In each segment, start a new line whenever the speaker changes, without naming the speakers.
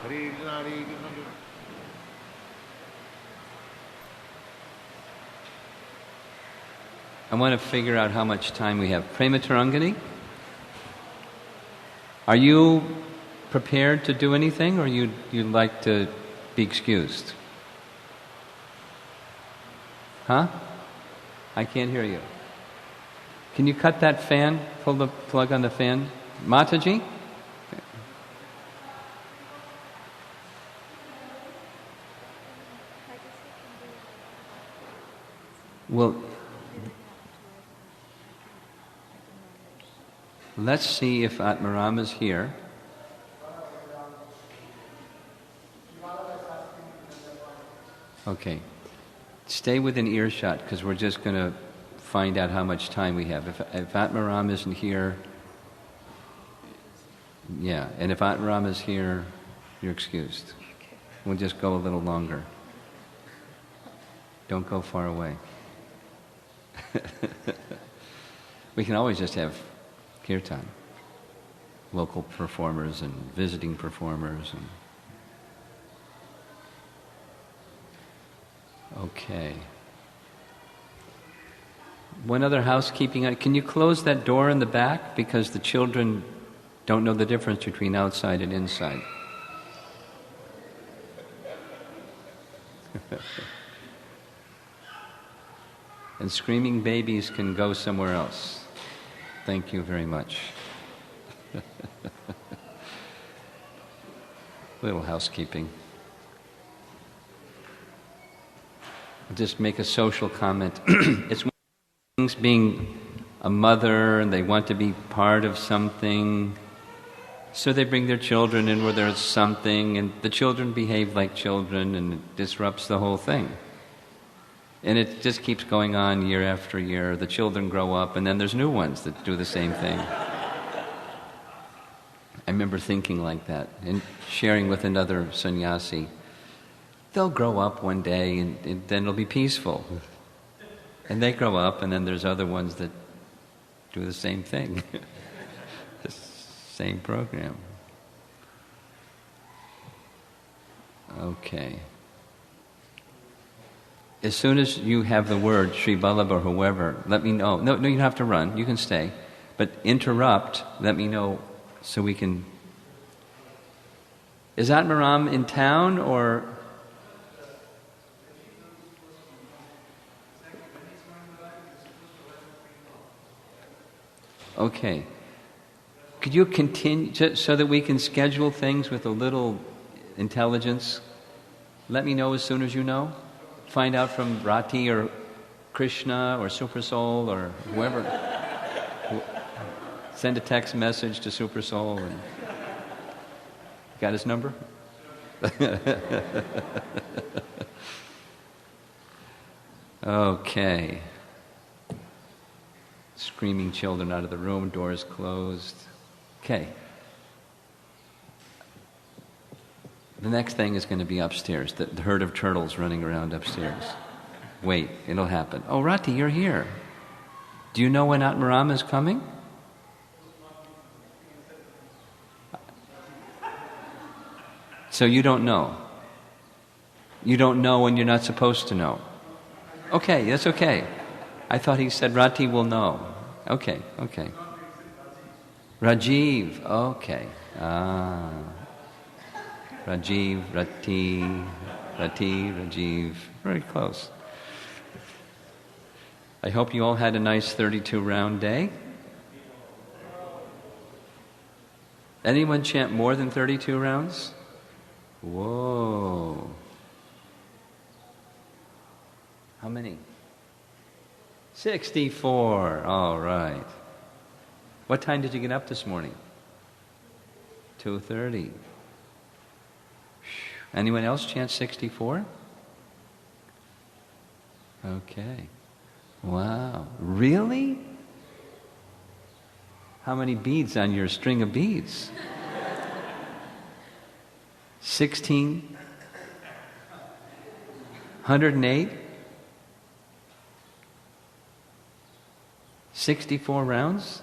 Hare Krishna, Hare Krishna.
I want to figure out how much time we have. Prema Tarangani, are you prepared to do anything, or you'd like to be excused? Huh? I can't hear you. Can you cut that fan? Pull the plug on the fan? Mataji? Okay. Well, let's see if Atmaram is here. Okay. Stay within earshot, because we're just going to find out how much time we have. If Atmaram isn't here, yeah, and if Atmaram is here, you're excused. We'll just go a little longer. Don't go far away. We can always just have kirtan, local performers and visiting performers. Okay. One other housekeeping. Can you close that door in the back? Because the children don't know the difference between outside and inside. And screaming babies can go somewhere else. Thank you very much. Little housekeeping. I'll just make a social comment. It's one of the things being a mother and they want to be part of something, so they bring their children in where there's something, and the children behave like children, and it disrupts the whole thing. And it just keeps going on year after year. The children grow up, and then there's new ones that do the same thing. I remember thinking like that and sharing with another sannyasi. They'll grow up one day, and then it'll be peaceful. And they grow up, and then there's other ones that do the same thing. The same program. Okay. As soon as you have the word, Sri Vallabha or whoever, let me know. No, you don't have to run. You can stay. But interrupt, let me know so we can... Is Atmaram in town, or... Okay. Could you continue, just so that we can schedule things with a little intelligence? Let me know as soon as you know. Find out from Rati or Krishna or Super Soul or whoever. Send a text message to Super Soul. And got his number? Okay. Screaming children out of the room, doors closed. Okay. The next thing is going to be upstairs, the herd of turtles running around upstairs. Wait, it'll happen. Oh, Rati, you're here. Do you know when Atmaram is coming? So you don't know. You don't know when you're not supposed to know. Okay, that's okay. I thought he said Rati will know. Okay. Rajiv, okay. Rajiv, Rati, Rajiv. Very close. I hope you all had a nice 32-round day. Anyone chant more than 32 rounds? Whoa. How many? 64. All right. What time did you get up this morning? 2:30. Anyone else chant 64? Okay. Wow. Really? How many beads on your string of beads? 16? 108? 64 rounds?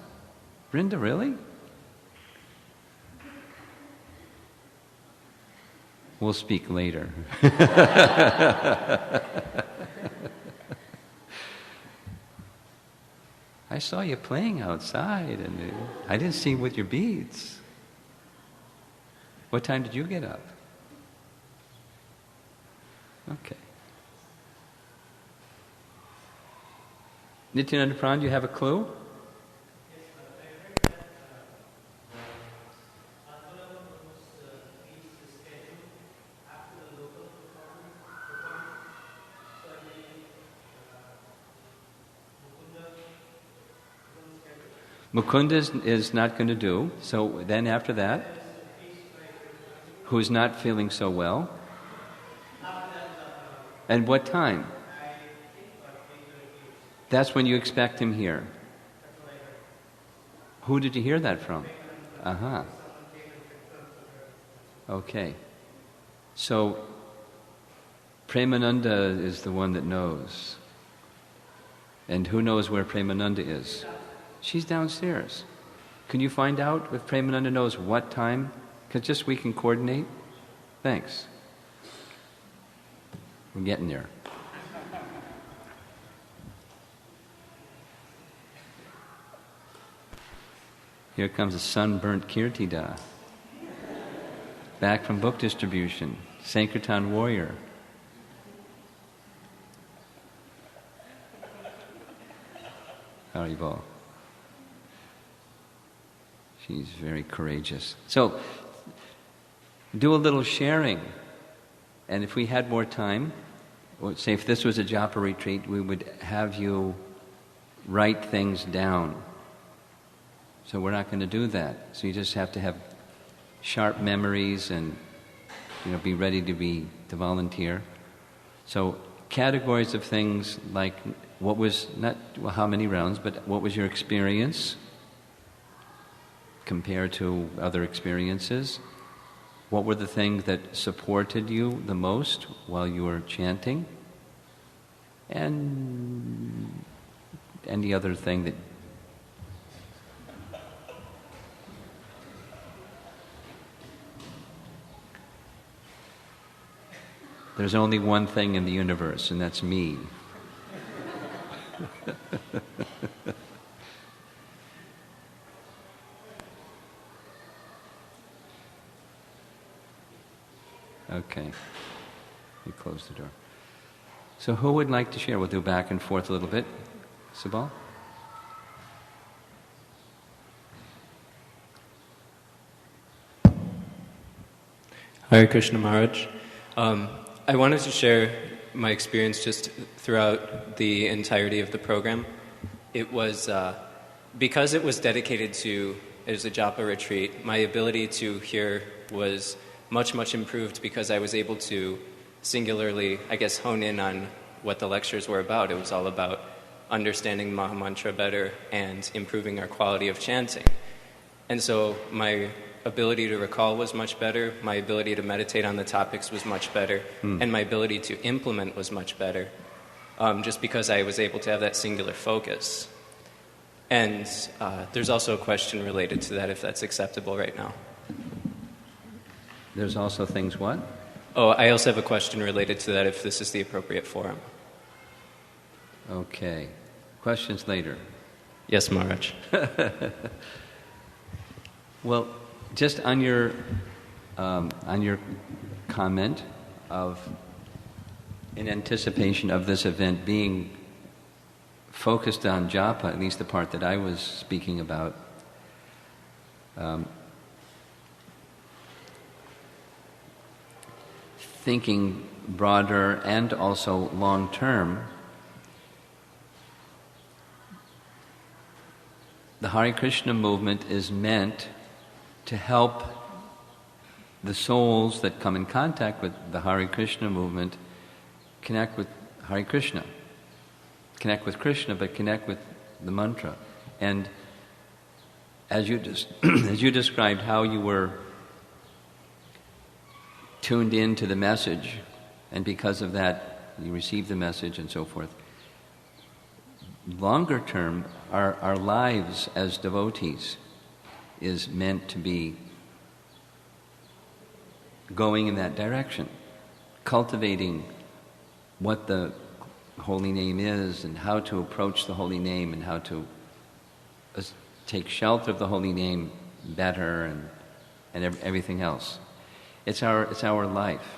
Brinda, really? We'll speak later. I saw you playing outside, and I didn't see you with your beads. What time did you get up? Okay. Nityananda Pran, do you have a clue? Mukunda is not going to do. So then after that, who's not feeling so well? And what time? That's when you expect him here. Who did you hear that from? Uh-huh. Okay. So Premananda is the one that knows. And who knows where Premananda is? She's downstairs. Can you find out if Premananda knows what time? Because just we can coordinate? Thanks. We're getting there. Here comes a sunburnt Kirtida, back from book distribution, Sankirtan warrior. Haribol. She's very courageous. So, do a little sharing. And if we had more time, or say if this was a japa retreat, we would have you write things down. So we're not going to do that. So you just have to have sharp memories and, be ready to volunteer. So categories of things like what was, not how many rounds, but what was your experience compared to other experiences? What were the things that supported you the most while you were chanting? And any other thing that there's only one thing in the universe, and that's me. Okay. You close the door. So who would like to share? We'll do back and forth a little bit. Subal?
Hare Krishna Maharaj. I wanted to share my experience just throughout the entirety of the program. It was, because it was dedicated to, as a japa retreat, my ability to hear was much, much improved because I was able to singularly, hone in on what the lectures were about. It was all about understanding the Mahamantra better and improving our quality of chanting. And so my ability to recall was much better, my ability to meditate on the topics was much better, and my ability to implement was much better, just because I was able to have that singular focus. And there's also a question related to that, if that's acceptable right now.
There's also things what?
Oh, I also have a question related to that, if this is the appropriate forum.
Okay. Questions later.
Yes, Maharaj.
Well, just on your comment of, in anticipation of this event being focused on japa, at least the part that I was speaking about, thinking broader and also long-term, the Hare Krishna movement is meant to help the souls that come in contact with the Hare Krishna movement connect with Hare Krishna. Connect with Krishna, but connect with the mantra. And as you as you described how you were tuned in to the message, and because of that you received the message and so forth. Longer term, our lives as devotees is meant to be going in that direction, cultivating what the holy name is and how to approach the holy name and how to take shelter of the holy name better and everything else. It's our life.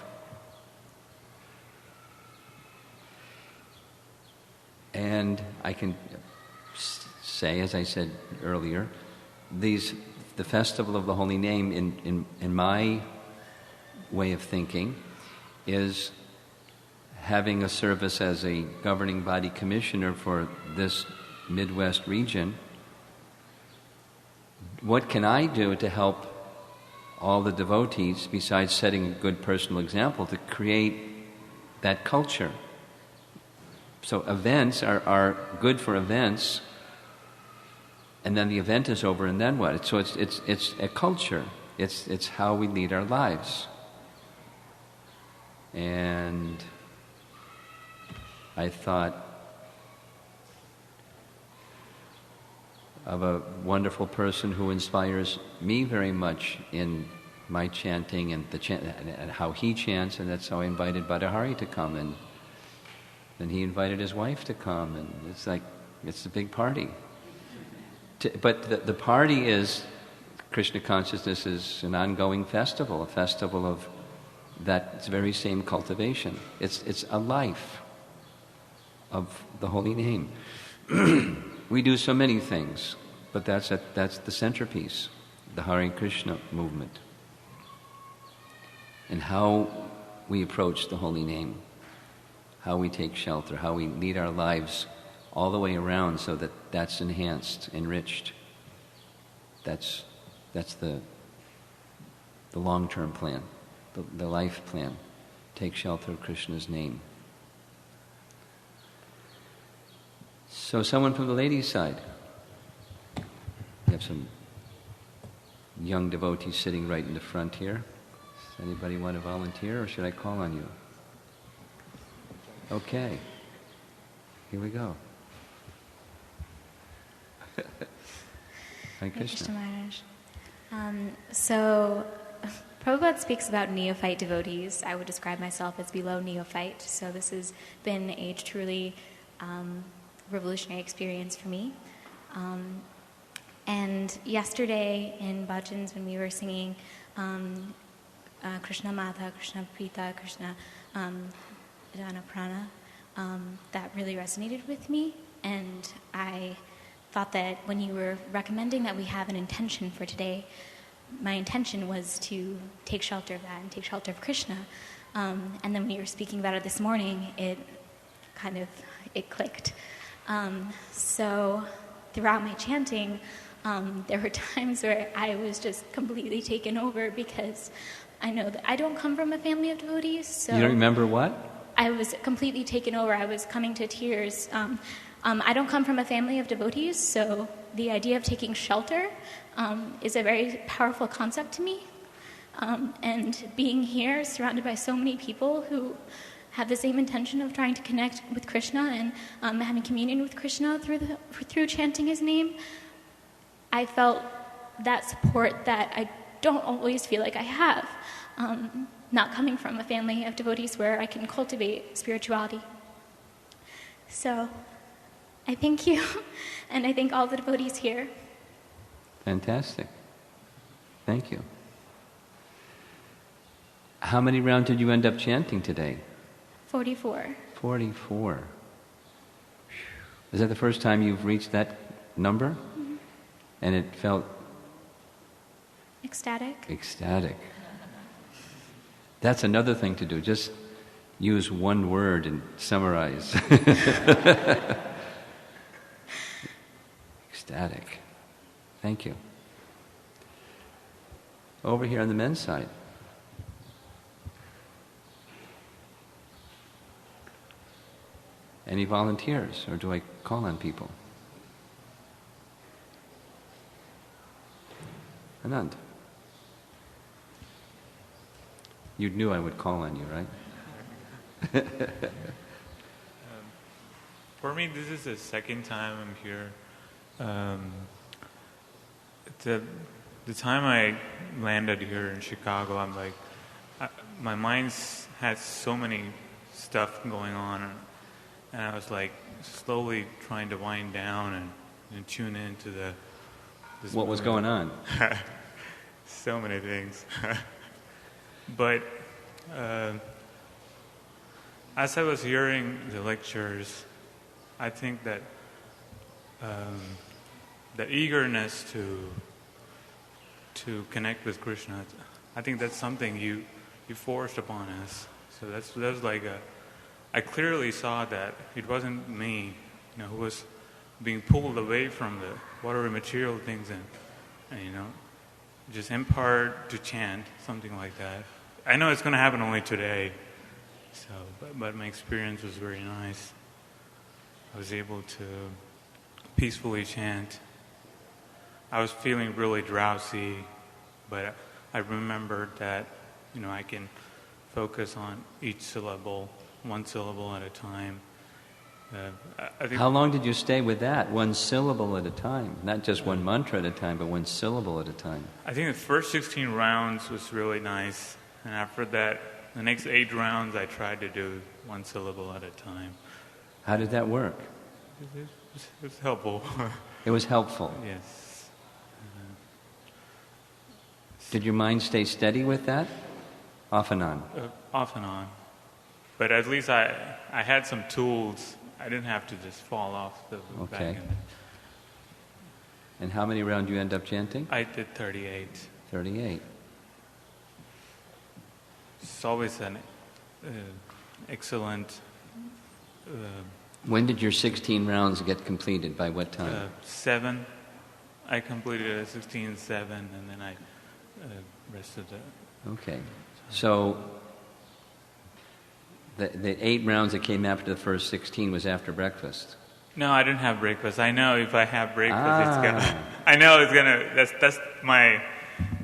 And I can say, as I said earlier, the festival of the holy name in my way of thinking is having a service as a governing body commissioner for this Midwest region. What can I do to help all the devotees, besides setting a good personal example, to create that culture? So events are good for events, and then the event is over, and then what? So it's a culture. It's how we lead our lives. And I thought of a wonderful person who inspires me very much in my chanting and and how he chants, and that's how I invited Badahari to come, and then he invited his wife to come, and it's a big party. But the party is, Krishna consciousness is an ongoing festival, a festival of that very same cultivation. It's a life of the holy name. We do so many things, but that's the centerpiece, the Hare Krishna movement, and how we approach the holy name, how we take shelter, how we lead our lives all the way around so that that's enhanced, enriched. That's the long-term plan, the life plan. Take shelter of Krishna's name. So someone from the ladies' side. We have some young devotees sitting right in the front here. Does anybody want to volunteer, or should I call on you? Okay. Here we go. Hare Krishna.
Maharaj. So, Prabhupada speaks about neophyte devotees. I would describe myself as below neophyte. So this has been a truly revolutionary experience for me. And yesterday in bhajans, when we were singing Krishna Mata, Krishna Prita, Krishna Dana Prana, that really resonated with me. And I thought that when you were recommending that we have an intention for today, my intention was to take shelter of that and take shelter of Krishna. And then when you were speaking about it this morning, it clicked. So throughout my chanting, there were times where I was just completely taken over, because I know that I don't come from a family of devotees. So
you don't remember what?
I was completely taken over. I was coming to tears. I don't come from a family of devotees, so the idea of taking shelter is a very powerful concept to me. And being here, surrounded by so many people who have the same intention of trying to connect with Krishna and having communion with Krishna through chanting his name, I felt that support that I don't always feel like I have, not coming from a family of devotees where I can cultivate spirituality. So I thank you, and I thank all the devotees here.
Fantastic. Thank you. How many rounds did you end up chanting today?
44.
44. Is that the first time you've reached that number?
Mm-hmm.
And it felt?
Ecstatic.
Ecstatic. That's another thing to do. Just use one word and summarize. Ecstatic. Thank you. Over here on the men's side. Any volunteers, or do I call on people? Anand. You knew I would call on you, right?
For me, this is the second time I'm here. The time I landed here in Chicago, I'm like, my mind's had so many stuff going on, and I was like slowly trying to wind down and tune into this
What was
moment.
going on?
So many things. But as I was hearing the lectures, I think that the eagerness to connect with Krishna, I think that's something you forced upon us. So that's like I clearly saw that it wasn't me, who was being pulled away from the whatever material things and just impart to chant, something like that. I know it's going to happen only today, so but my experience was very nice. I was able to peacefully chant. I was feeling really drowsy, but I remembered that, I can focus on each syllable, one syllable at a time. I think
How long did you stay with that? One syllable at a time, not just one mantra at a time, but one syllable at a time.
I think the first 16 rounds was really nice, and after that, the next 8 rounds, I tried to do one syllable at a time.
How did that work?
It was helpful.
It was helpful.
Yes.
Did your mind stay steady with that? Off and on.
Off and on. But at least I had some tools. I didn't have to just fall off the back
Okay.
end.
And how many rounds you end up chanting?
I did 38.
38.
It's always an excellent
When did your 16 rounds get completed? By what time?
7. I completed a 16-7, and then I rested it.
Okay. So the 8 rounds that came after the first 16 was after breakfast.
No, I didn't have breakfast. I know if I have breakfast, it's
Ah.
gonna. I know it's gonna. That's my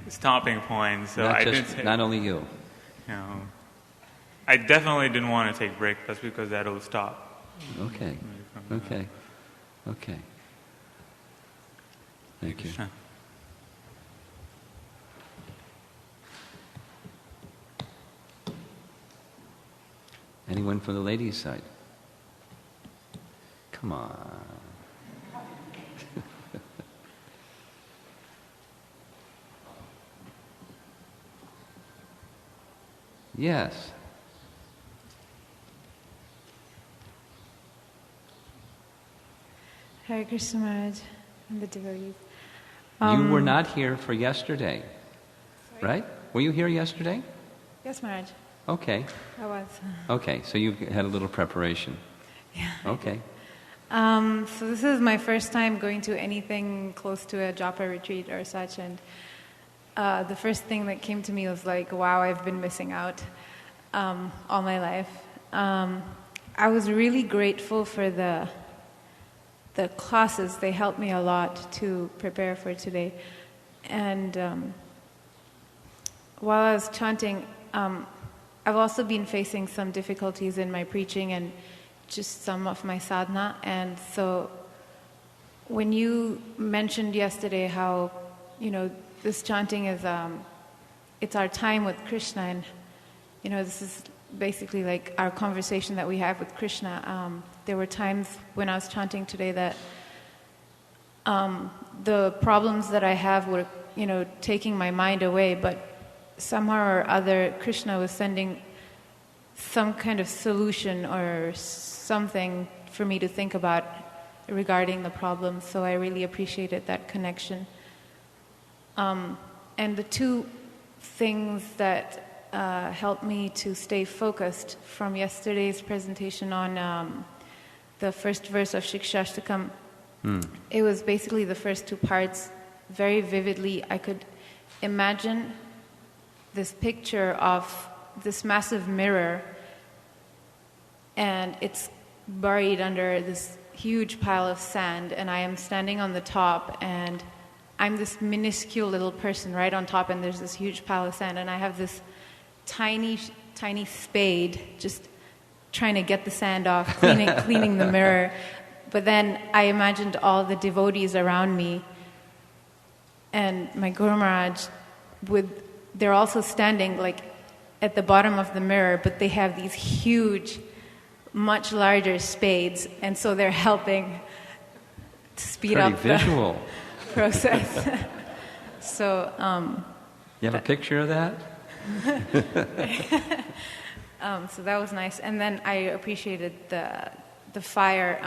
stopping point. So
not
I
just,
didn't. Take,
not only you.
I definitely didn't want to take breakfast because that'll stop.
Okay.
me from,
Okay. Okay. Thank you.
Krishna.
Anyone from the ladies' side? Come on. Yes.
Hare Krishna Maharaj and the devotees.
You were not here for yesterday, right? Were you here yesterday?
Yes, Maharaj.
Okay.
I was.
Okay, so you had a little preparation.
Yeah.
Okay.
So this is my first time going to anything close to a japa retreat or such, and the first thing that came to me was like, wow, I've been missing out all my life. I was really grateful for the classes. They helped me a lot to prepare for today. And while I was chanting, I've also been facing some difficulties in my preaching and just some of my sadhana. And so when you mentioned yesterday how, this chanting is, it's our time with Krishna, and, this is basically like our conversation that we have with Krishna. There were times when I was chanting today that the problems that I have were, taking my mind away, but somehow or other Krishna was sending some kind of solution or something for me to think about regarding the problem. So I really appreciated that connection. And the two things that helped me to stay focused from yesterday's presentation on the first verse of Shikshashtakam, it was basically the first 2 parts. Very vividly, I could imagine this picture of this massive mirror, and it's buried under this huge pile of sand, and I am standing on the top, and I'm this minuscule little person right on top, and there's this huge pile of sand, and I have this tiny spade just trying to get the sand off, cleaning the mirror. But then I imagined all the devotees around me, and my Guru Maharaj, they're also standing like at the bottom of the mirror, but they have these huge, much larger spades, and so they're helping to speed
Pretty
up
visual.
the process. So,
You have a picture of that?
so that was nice. And then I appreciated the fire,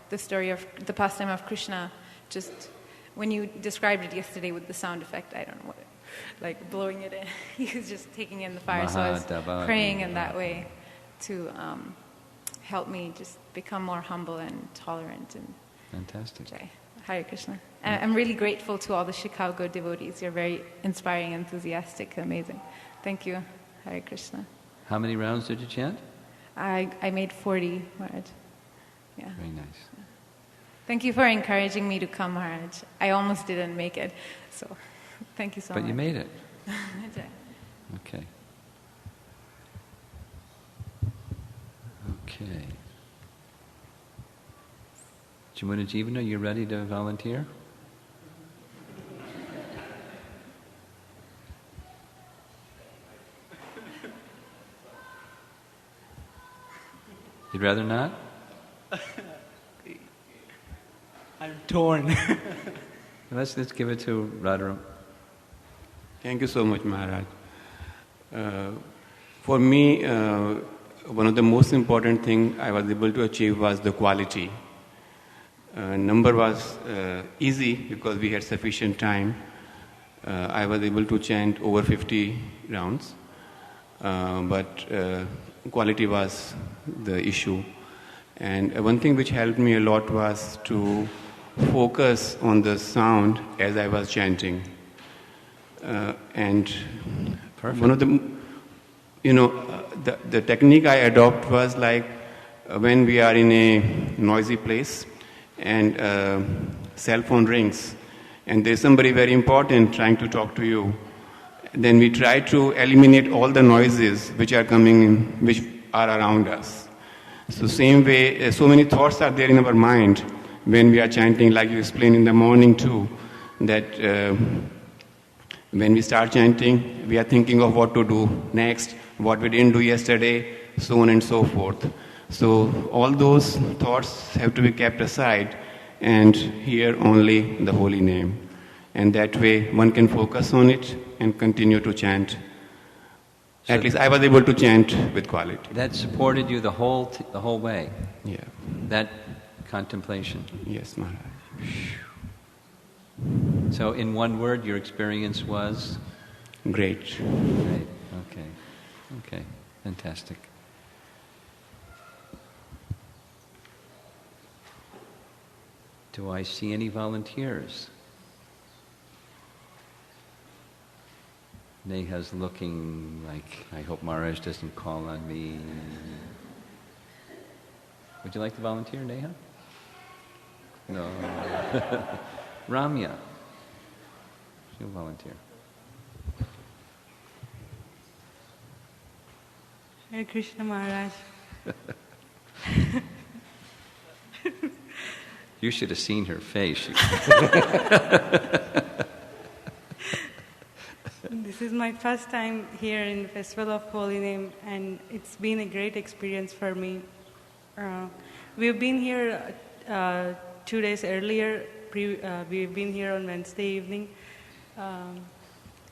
the story of the pastime of Krishna. Just when you described it yesterday with the sound effect, I don't know what, like blowing it in. He was just taking in the fire. So I was praying in that way to help me just become more humble and tolerant. And
Fantastic.
Jai. Hare Krishna. And I'm really grateful to all the Chicago devotees. You're very inspiring, enthusiastic, amazing. Thank you. Hare Krishna.
How many rounds did you chant?
I made 40, Maharaj. Yeah.
Very nice.
Thank you for encouraging me to come, Maharaj. I almost didn't make it, so thank you so much.
But you made it.
Jai.
Okay. Okay. Jamuna Jivana, are you ready to volunteer? You'd rather not?
I'm torn.
Let's give it to Radharam.
Thank you so much, Maharaj. For me, one of the most important things I was able to achieve was the quality. Number was easy because we had sufficient time. I was able to chant over 50 rounds, but quality was the issue. And one thing which helped me a lot was to focus on the sound as I was chanting. And
Perfect.
one of the, the technique I adopt was like when we are in a noisy place and cell phone rings and there's somebody very important trying to talk to you, then we try to eliminate all the noises which are coming in, which are around us. So same way, so many thoughts are there in our mind when we are chanting, like you explained in the morning too, that when we start chanting, we are thinking of what to do next, what we didn't do yesterday, so on and so forth. So all those thoughts have to be kept aside and hear only the holy name. And that way one can focus on it and continue to chant.
So
at least I was able to chant with quality.
That supported you the whole way.
Yeah.
That contemplation.
Yes, Maharaj.
So in one word, your experience was?
Great.
Great. Okay. Fantastic. Do I see any volunteers? Neha's looking like, I hope Maharaj doesn't call on me. Would you like to volunteer, Neha? No. Ramya. She'll volunteer.
Hare Krishna Maharaj.
You should have seen her face.
This is my first time here in the Festival of Holy Name, and it's been a great experience for me. We've been here 2 days earlier. We've been here on Wednesday evening.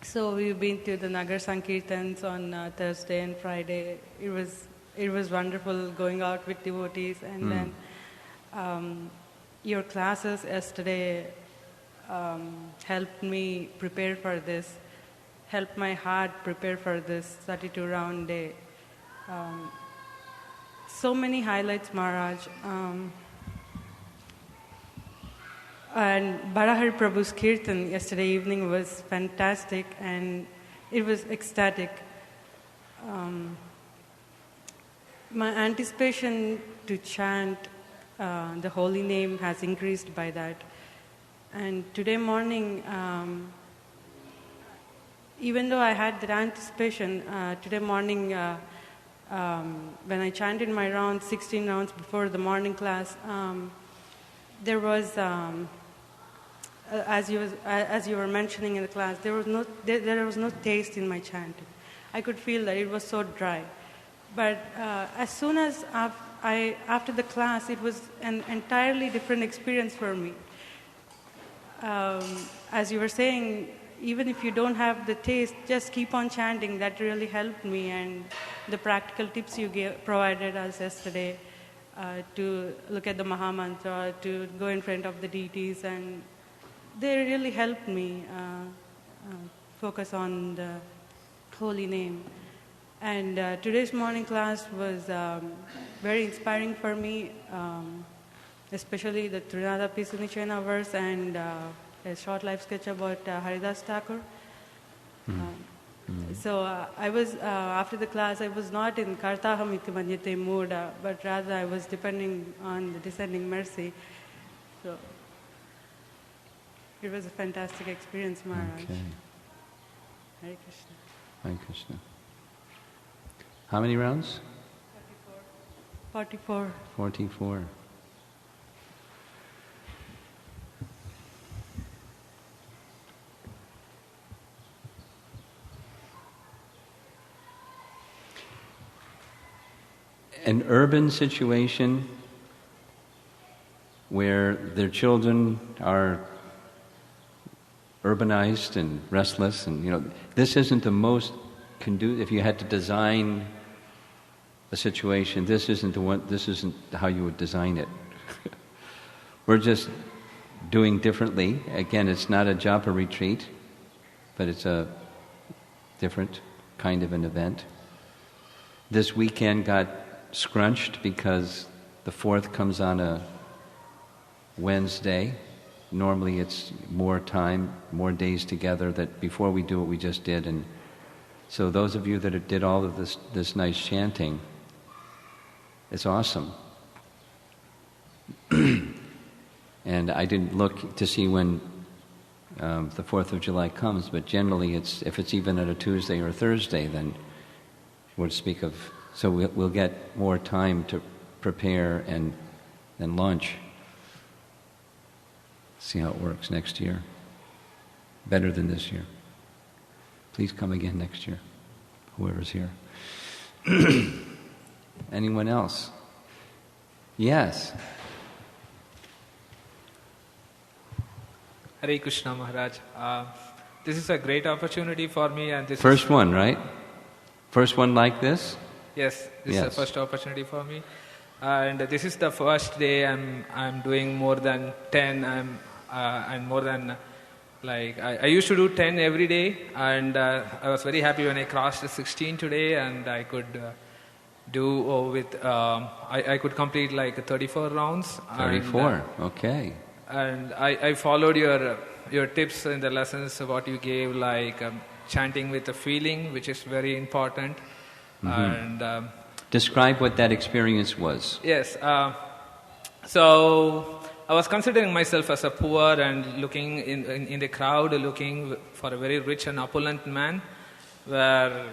So we've been to the Nagar Sankirtans on Thursday and Friday. It was wonderful going out with devotees, and then your classes yesterday helped me prepare for this. Helped my heart prepare for this 32-round day. So many highlights, Maharaj. And Barahari Prabhu's Kirtan yesterday evening was fantastic, and it was ecstatic. My anticipation to chant the holy name has increased by that. And today morning, even though I had that anticipation, today morning, when I chanted my rounds, 16 rounds before the morning class, there was, as you were mentioning in the class, there was no taste in my chanting. I could feel that it was so dry. But as soon as after the class, it was an entirely different experience for me. As you were saying, even if you don't have the taste, just keep on chanting. That really helped me. And the practical tips you provided us yesterday, to look at the Mahamantra, to go in front of the deities, and they really helped me focus on the holy name. And today's morning class was very inspiring for me, especially the Trinada Pisunichena verse and a short life sketch about Haridas Thakur. So I was, after the class, I was not in Kartaham iti manyate mood, but rather I was depending on the descending mercy. So it was a fantastic experience, Maharaj.
Okay.
Hare Krishna.
Hare Krishna. How many rounds?
44.
44. An urban situation where their children are urbanized and restless, and this isn't the most conducive. If you had to design a situation, this isn't the one. This isn't how you would design it. We're just doing differently. Again, it's not a japa retreat, but it's a different kind of an event. This weekend got scrunched because the 4th comes on a Wednesday. Normally it's more time, more days together that before we do what we just did. And so those of you that did all of this nice chanting, it's awesome. And I didn't look to see when the 4th of July comes, but generally if it's even at a Tuesday or a Thursday, then we'll speak of. So we'll get more time to prepare and launch. See how it works next year. Better than this year. Please come again next year, whoever's here. Anyone else? Yes.
Hare Krishna Maharaj. This is a great opportunity for me, and this
First one, right? First one like this?
Yes, this is the first opportunity for me, and this is the first day I'm doing more than 10. And more than I used to do 10 every day, and I was very happy when I crossed the 16 today, and I could I could complete 34 rounds.
34, okay.
And I followed your tips in the lessons, what you gave, chanting with a feeling, which is very important.
Mm-hmm.
And
describe what that experience was.
Yes. So I was considering myself as a poor and looking in the crowd, looking for a very rich and opulent man, where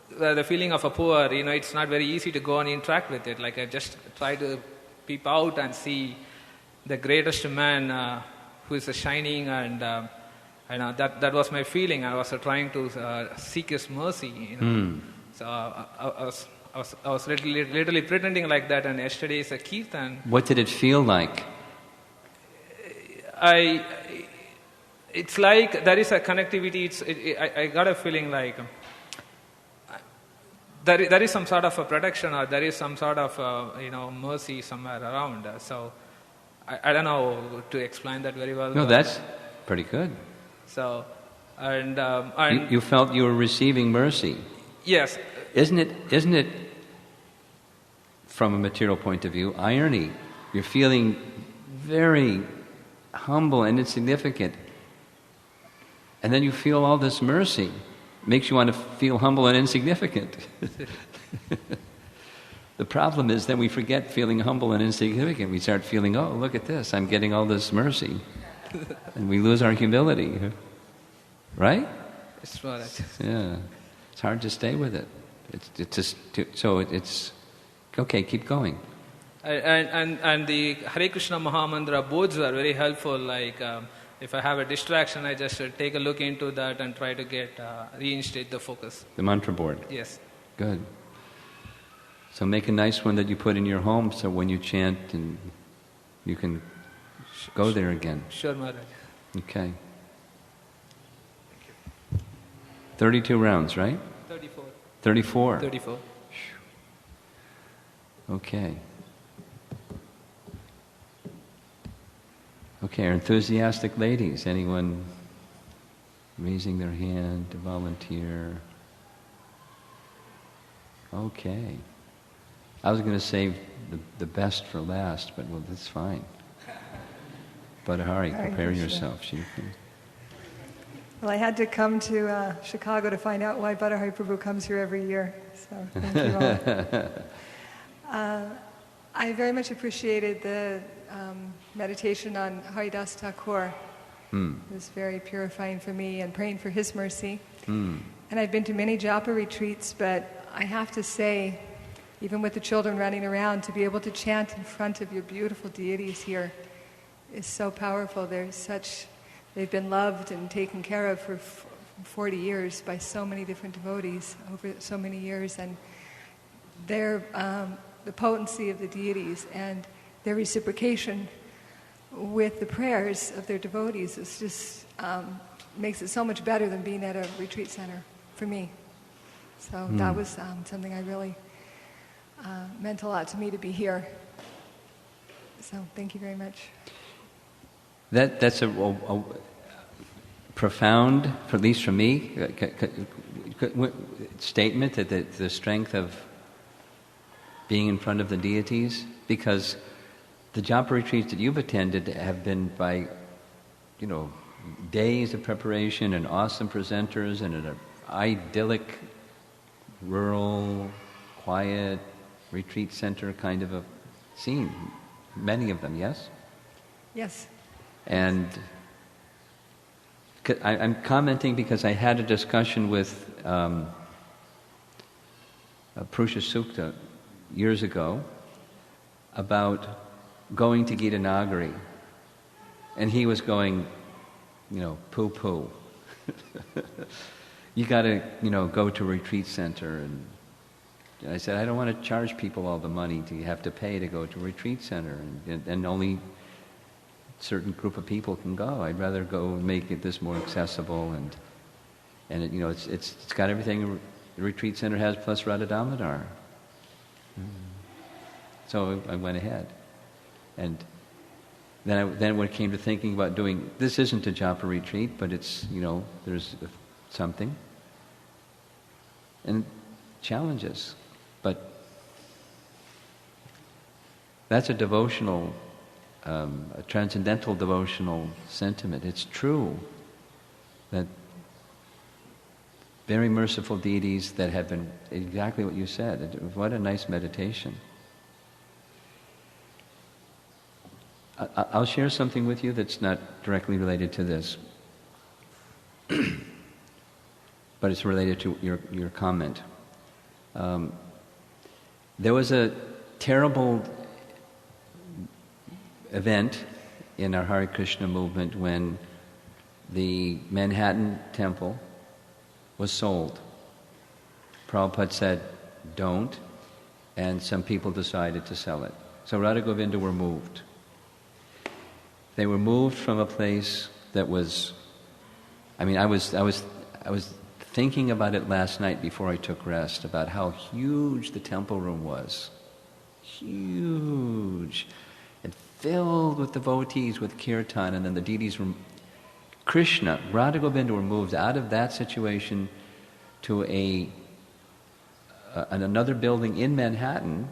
the feeling of a poor, it's not very easy to go and interact with it. I just try to peep out and see the greatest man who is shining, and that was my feeling. I was trying to seek his mercy. So I was literally pretending like that. And yesterday's a kirtan.
What did it feel like?
It's like there is a connectivity. I got a feeling like there is some sort of a protection, or there is some sort of mercy somewhere around. So I don't know to explain that very well.
No, that's pretty good.
So and
you felt you were receiving mercy.
Yes.
Isn't it from a material point of view irony? You're feeling very humble and insignificant, and then you feel all this mercy. Makes you want to feel humble and insignificant. The problem is then we forget feeling humble and insignificant. We start feeling, oh, look at this, I'm getting all this mercy. And we lose our humility. Right?
It's right.
Yeah. It's hard to stay with it. It's okay, keep going.
And the Hare Krishna Mahamantra boards are very helpful. if I have a distraction, I just take a look into that and try to reinstate the focus.
The mantra board.
Yes.
Good. So make a nice one that you put in your home, so when you chant, and you can go there again.
Sure, Maharaj.
Okay. 32 rounds, right?
34.
34.
34.
Okay. Okay, our enthusiastic ladies. Anyone raising their hand to volunteer? Okay. I was going to save the best for last, but well, that's fine. But Hari, prepare yourself.
Well, I had to come to Chicago to find out why Bhattahari Prabhu comes here every year. So thank you all. I very much appreciated the meditation on Haridas Thakur. It was very purifying for me, and praying for his mercy. And I've been to many japa retreats, but I have to say, even with the children running around, to be able to chant in front of your beautiful deities here is so powerful. They've been loved and taken care of for 40 years by so many different devotees over so many years, and their the potency of the deities and their reciprocation with the prayers of their devotees is just makes it so much better than being at a retreat center for me. So that was something I really meant a lot to me to be here. So thank you very much.
That's a profound, at least for me, statement that the strength of being in front of the deities, because the japa retreats that you've attended have been by, days of preparation and awesome presenters and an idyllic, rural, quiet retreat center kind of a scene. Many of them, yes? Yes. And I'm commenting because I had a discussion with Purusha Sukta years ago about going to Gita Nagari. And he was going, poo-poo. You got to, go to a retreat center. And I said, I don't want to charge people all the money you have to pay to go to a retreat center. And only a certain group of people can go. I'd rather go and make this more accessible. And it's got everything the retreat center has plus Radha Damodar. So I went ahead. And then when it came to thinking about doing, this isn't a japa retreat, but it's, there's something. And challenges. But that's a devotional, a transcendental devotional sentiment. It's true that very merciful deities that have been exactly what you said. What a nice meditation. I'll share something with you that's not directly related to this, but it's related to your comment. There was a terrible event in our Hare Krishna movement when the Manhattan Temple was sold. Prabhupada said, don't, and some people decided to sell it. So Radha Govinda were moved. They were moved from a place that was, I was thinking about it last night before I took rest, about how huge the temple room was. Huge. And filled with devotees, with kirtan, and then the deities were, Krishna, Radha Govinda were moved out of that situation to another building in Manhattan,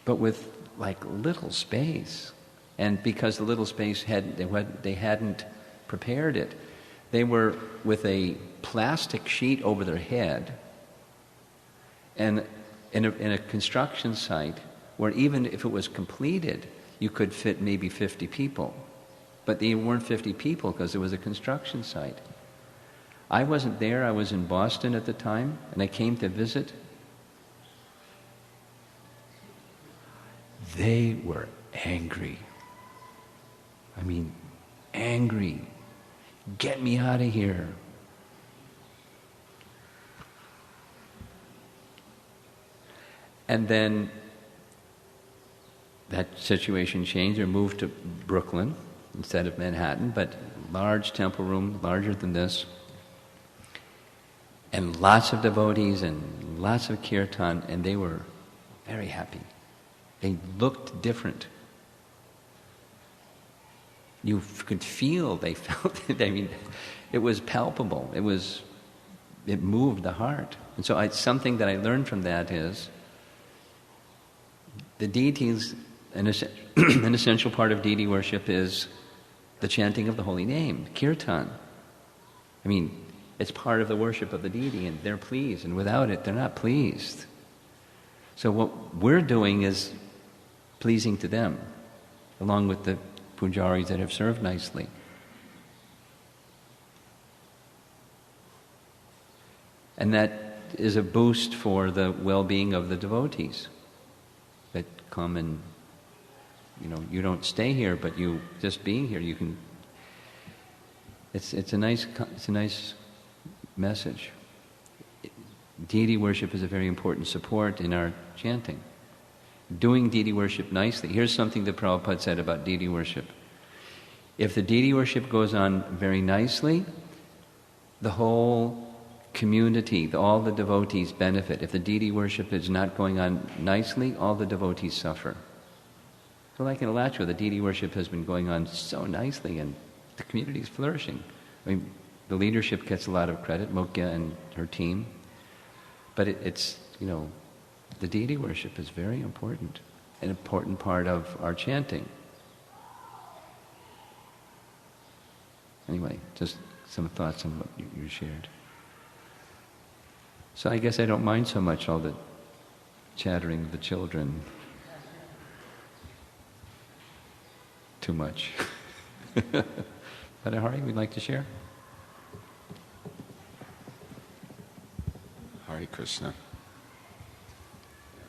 but with like little space. And because the little space they hadn't prepared it, they were with a plastic sheet over their head, and in a construction site where even if it was completed, you could fit maybe 50 people. But they weren't 50 people because it was a construction site. I wasn't there, I was in Boston at the time, and I came to visit. They were angry. Angry. Get me out of here. And then that situation changed. They moved to Brooklyn instead of Manhattan, but large temple room, larger than this. And lots of devotees and lots of kirtan, and they were very happy. They looked different. You could feel, they felt it. I mean, it was palpable. It moved the heart. And so something that I learned from that is the deities, an essential part of deity worship is the chanting of the holy name, kirtan. I mean, it's part of the worship of the deity, and they're pleased, and without it, they're not pleased. So what we're doing is pleasing to them, along with the pujaris that have served nicely. And that is a boost for the well-being of the devotees that come and, you don't stay here, but you just being here, you can. It's a nice message. Deity worship is a very important support in our chanting. Doing deity worship nicely. Here's something that Prabhupada said about deity worship. If the deity worship goes on very nicely, the whole community, all the devotees benefit. If the deity worship is not going on nicely, all the devotees suffer. So like in Alachua, the deity worship has been going on so nicely and the community is flourishing. I mean, the leadership gets a lot of credit, Mokya and her team, but it's the deity worship is very important, an important part of our chanting. Anyway, just some thoughts on what you shared. So I guess I don't mind so much all the chattering of the children. Too much. But Hari, we'd like to share?
Hare Krishna.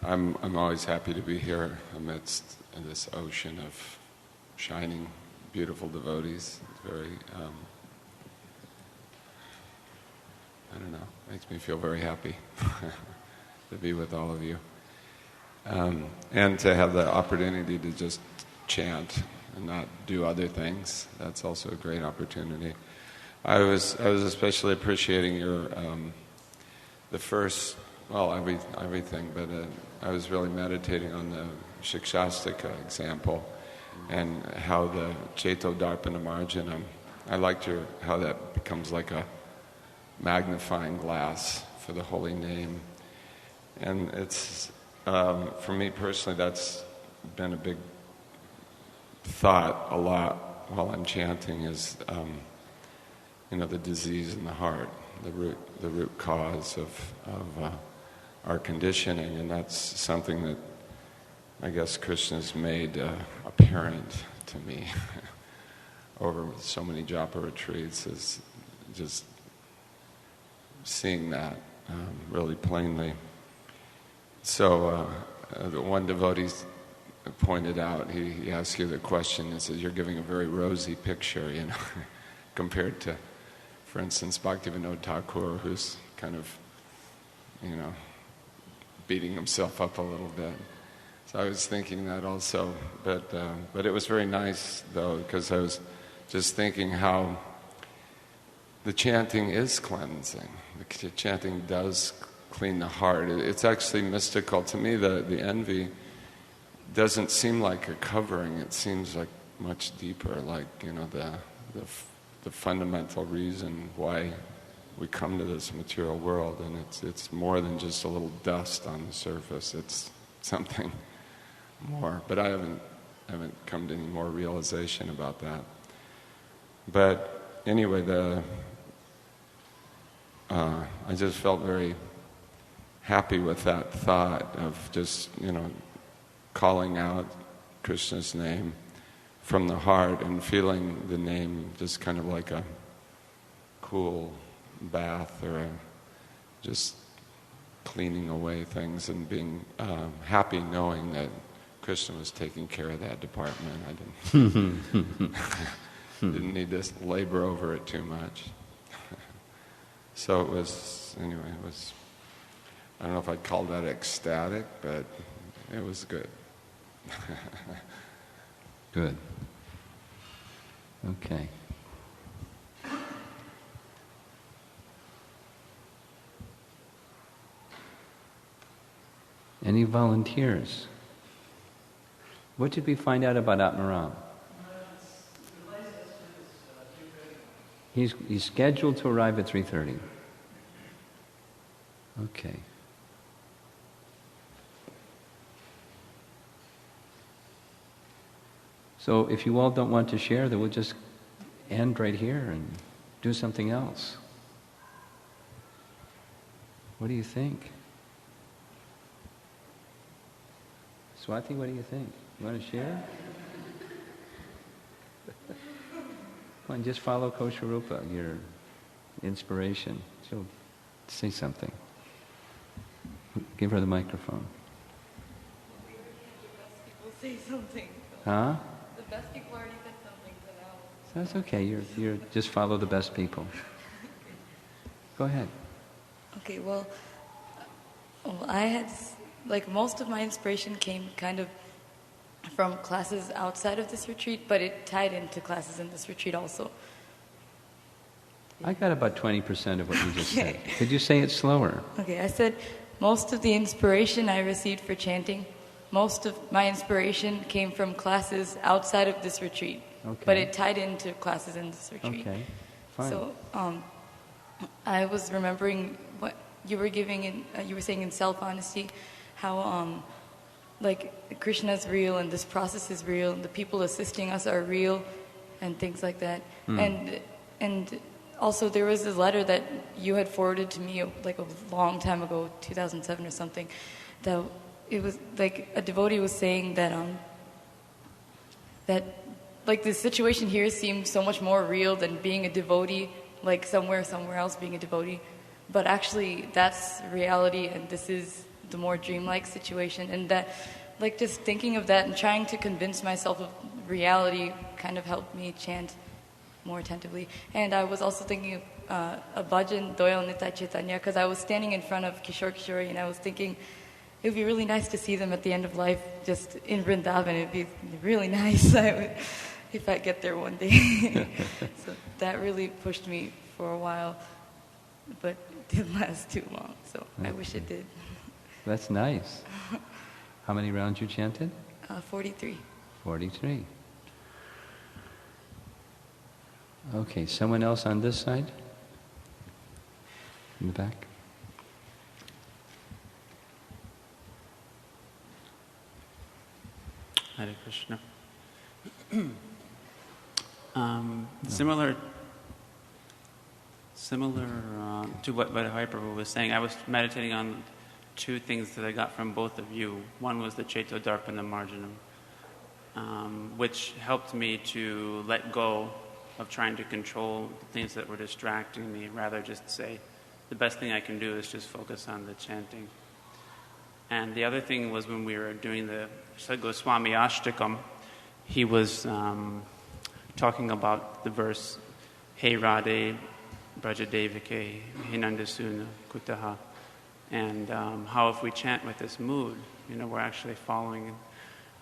I'm always happy to be here amidst this ocean of shining, beautiful devotees. It's very, makes me feel very happy to be with all of you. And to have the opportunity to just chant and not do other things, that's also a great opportunity. I was especially appreciating your, the first, everything, but I was really meditating on the Shikshastika example and how the Cheto Darpana Marjanam, I liked how that becomes like a magnifying glass for the holy name. And it's, for me personally, that's been a big thought a lot while I'm chanting is, the disease in the heart, the root cause of our conditioning, and that's something that I guess Krishna's made apparent to me over so many japa retreats, is just seeing that really plainly. So the one devotee pointed out, he asked you the question, he says, you're giving a very rosy picture, compared to, for instance, Bhaktivinoda Thakur, who's kind of, beating himself up a little bit. So I was thinking that also, but it was very nice though, because I was just thinking how the chanting is cleansing. The chanting does clean the heart. It's actually mystical to me. The envy doesn't seem like a covering. It seems like much deeper, like the fundamental reason why we come to this material world, and it's more than just a little dust on the surface. It's something more. But I haven't come to any more realization about that. But anyway, I just felt very happy with that thought of just calling out Krishna's name from the heart and feeling the name just kind of like a cool bath or just cleaning away things and being happy knowing that Krishna was taking care of that department. I didn't. Didn't need to labor over it too much. So it was, anyway, it was, I don't know if I'd call that ecstatic, but it was good.
Good. Okay. Any volunteers? What did we find out about Atmaram? He's scheduled to arrive at 3:30. Okay. So if you all don't want to share, then we'll just end right here and do something else. What do you think? Swati, what do you think? You want to share? Come on, just follow Kosharupa, your inspiration. She'll say something. Give her the microphone.
People say something.
Huh?
The best people already said something, so now.
So that's okay. You're just follow the best people. Go ahead.
Okay, well, I had, like, most of my inspiration came kind of from classes outside of this retreat, but it tied into classes in this retreat also.
I got about 20% of what you just said. Could you say it slower?
Okay, I said most of the inspiration I received for chanting, most of my inspiration came from classes outside of this retreat, but it tied into classes in this retreat.
Okay, fine.
So I was remembering what you were giving in, you were saying in self-honesty, how like Krishna's real and this process is real and the people assisting us are real and things like that. And also there was this letter that you had forwarded to me like a long time ago, 2007 or something, that it was like a devotee was saying that that like the situation here seemed so much more real than being a devotee, like somewhere else being a devotee. But actually that's reality and this is the more dreamlike situation, and that like just thinking of that and trying to convince myself of reality kind of helped me chant more attentively. And I was also thinking of a bhajan, Doyal Nitai Chaitanya, because I was standing in front of Kishore Kishori and I was thinking it would be really nice to see them at the end of life just in Vrindavan. It would be really nice if I get there one day. So that really pushed me for a while, but it didn't last too long, so I wish it did.
That's nice. How many rounds you chanted?
43.
43. Okay, someone else on this side? In the back?
Hare Krishna. Similar to what Hari Prabhu was saying, I was meditating on two things that I got from both of you. One was the Cheto Darpana Marjanam, which helped me to let go of trying to control the things that were distracting me, rather just say, the best thing I can do is just focus on the chanting. And the other thing was when we were doing the Goswami Ashtakam, he was talking about the verse, Hey Radhe Brajadevike Hinandasuna Kutaha, and how if we chant with this mood, we're actually following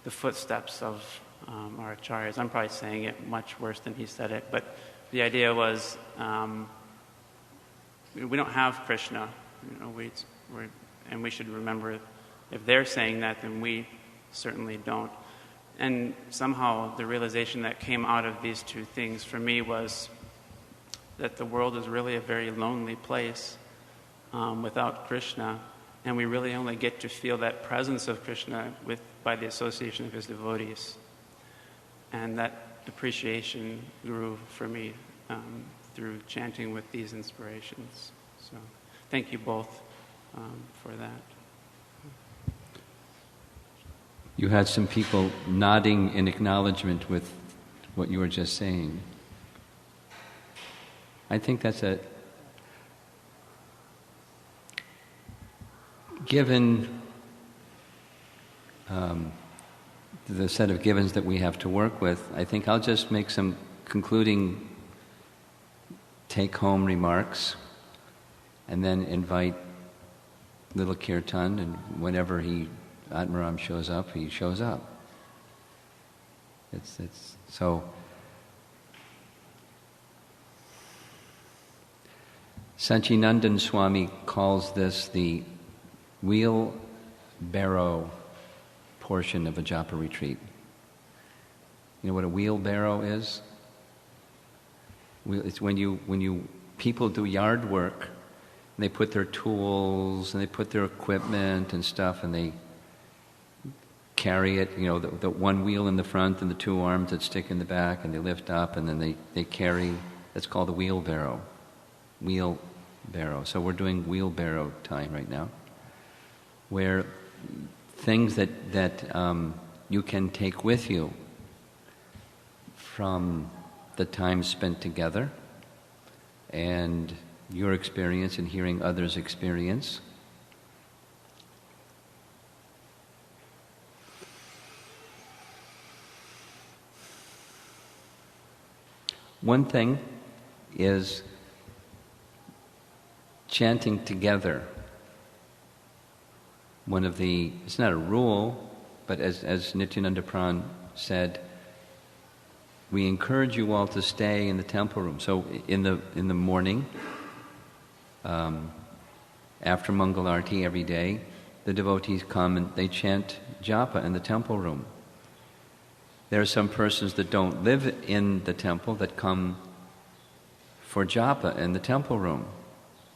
the footsteps of our acharyas. I'm probably saying it much worse than he said it, but the idea was we don't have Krishna, and we should remember if they're saying that, then we certainly don't. And somehow the realization that came out of these two things for me was that the world is really a very lonely place without Krishna, and we really only get to feel that presence of Krishna by the association of his devotees. And that appreciation grew for me through chanting with these inspirations. So thank you both for that.
You had some people nodding in acknowledgement with what you were just saying. I think that's given the set of givens that we have to work with, I think I'll just make some concluding take-home remarks, and then invite little kirtan, and whenever Atmaram shows up, he shows up. It's so. Sanchinandan Swami calls this the wheelbarrow portion of a japa retreat. You know what a wheelbarrow is? It's when people do yard work, and they put their tools and they put their equipment and stuff, and they carry it. You know, the one wheel in the front and the two arms that stick in the back, and they lift up, and then they carry. That's called a wheelbarrow. Wheelbarrow. So we're doing wheelbarrow time right now, where things that you can take with you from the time spent together and your experience and hearing others' experience. One thing is chanting together. It's not a rule, but as Nityananda Pran said, we encourage you all to stay in the temple room. So in the morning, after Mangalarti every day, the devotees come and they chant japa in the temple room. There are some persons that don't live in the temple that come for japa in the temple room.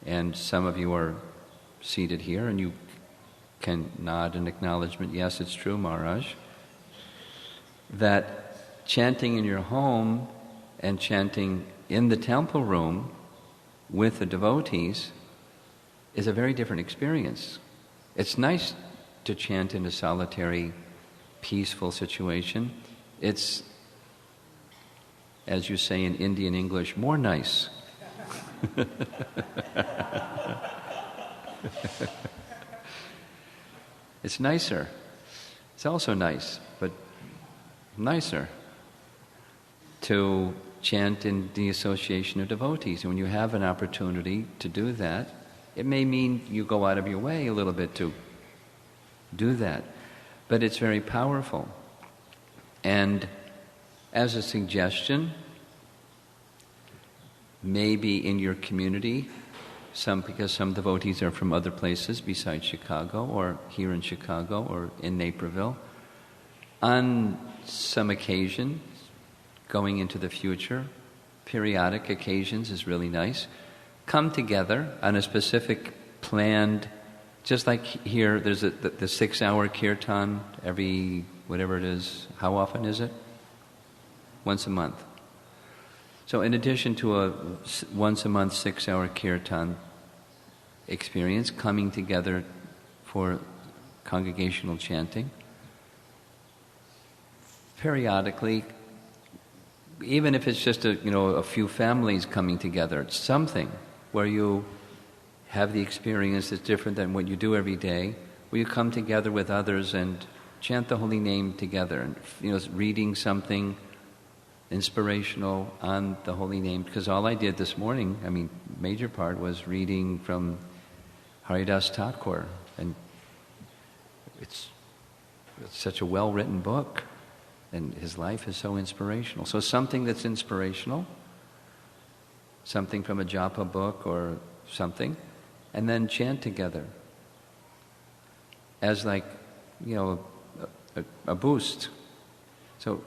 And some of you are seated here and you can nod in acknowledgement, yes, it's true, Maharaj, that chanting in your home and chanting in the temple room with the devotees is a very different experience. It's nice to chant in a solitary, peaceful situation. It's, as you say in Indian English, more nice. It's nicer. It's also nice, but nicer to chant in the association of devotees. And when you have an opportunity to do that, it may mean you go out of your way a little bit to do that. But it's very powerful. And as a suggestion, maybe in your community, because some devotees are from other places besides Chicago, or here in Chicago, or in Naperville, on some occasion, going into the future, periodic occasions is really nice. Come together on a specific planned, just like here, there's the 6-hour kirtan every, whatever it is, how often is it? Once a month. So in addition to a once a month 6-hour kirtan experience, coming together for congregational chanting, periodically, even if it's just a few families coming together, it's something where you have the experience that's different than what you do every day, where you come together with others and chant the holy name together, and reading something inspirational on the holy name. Because all I did this morning, major part was reading from Haridas Thakur, and it's such a well-written book. And his life is so inspirational. So something that's inspirational, something from a japa book or something, and then chant together as a boost. So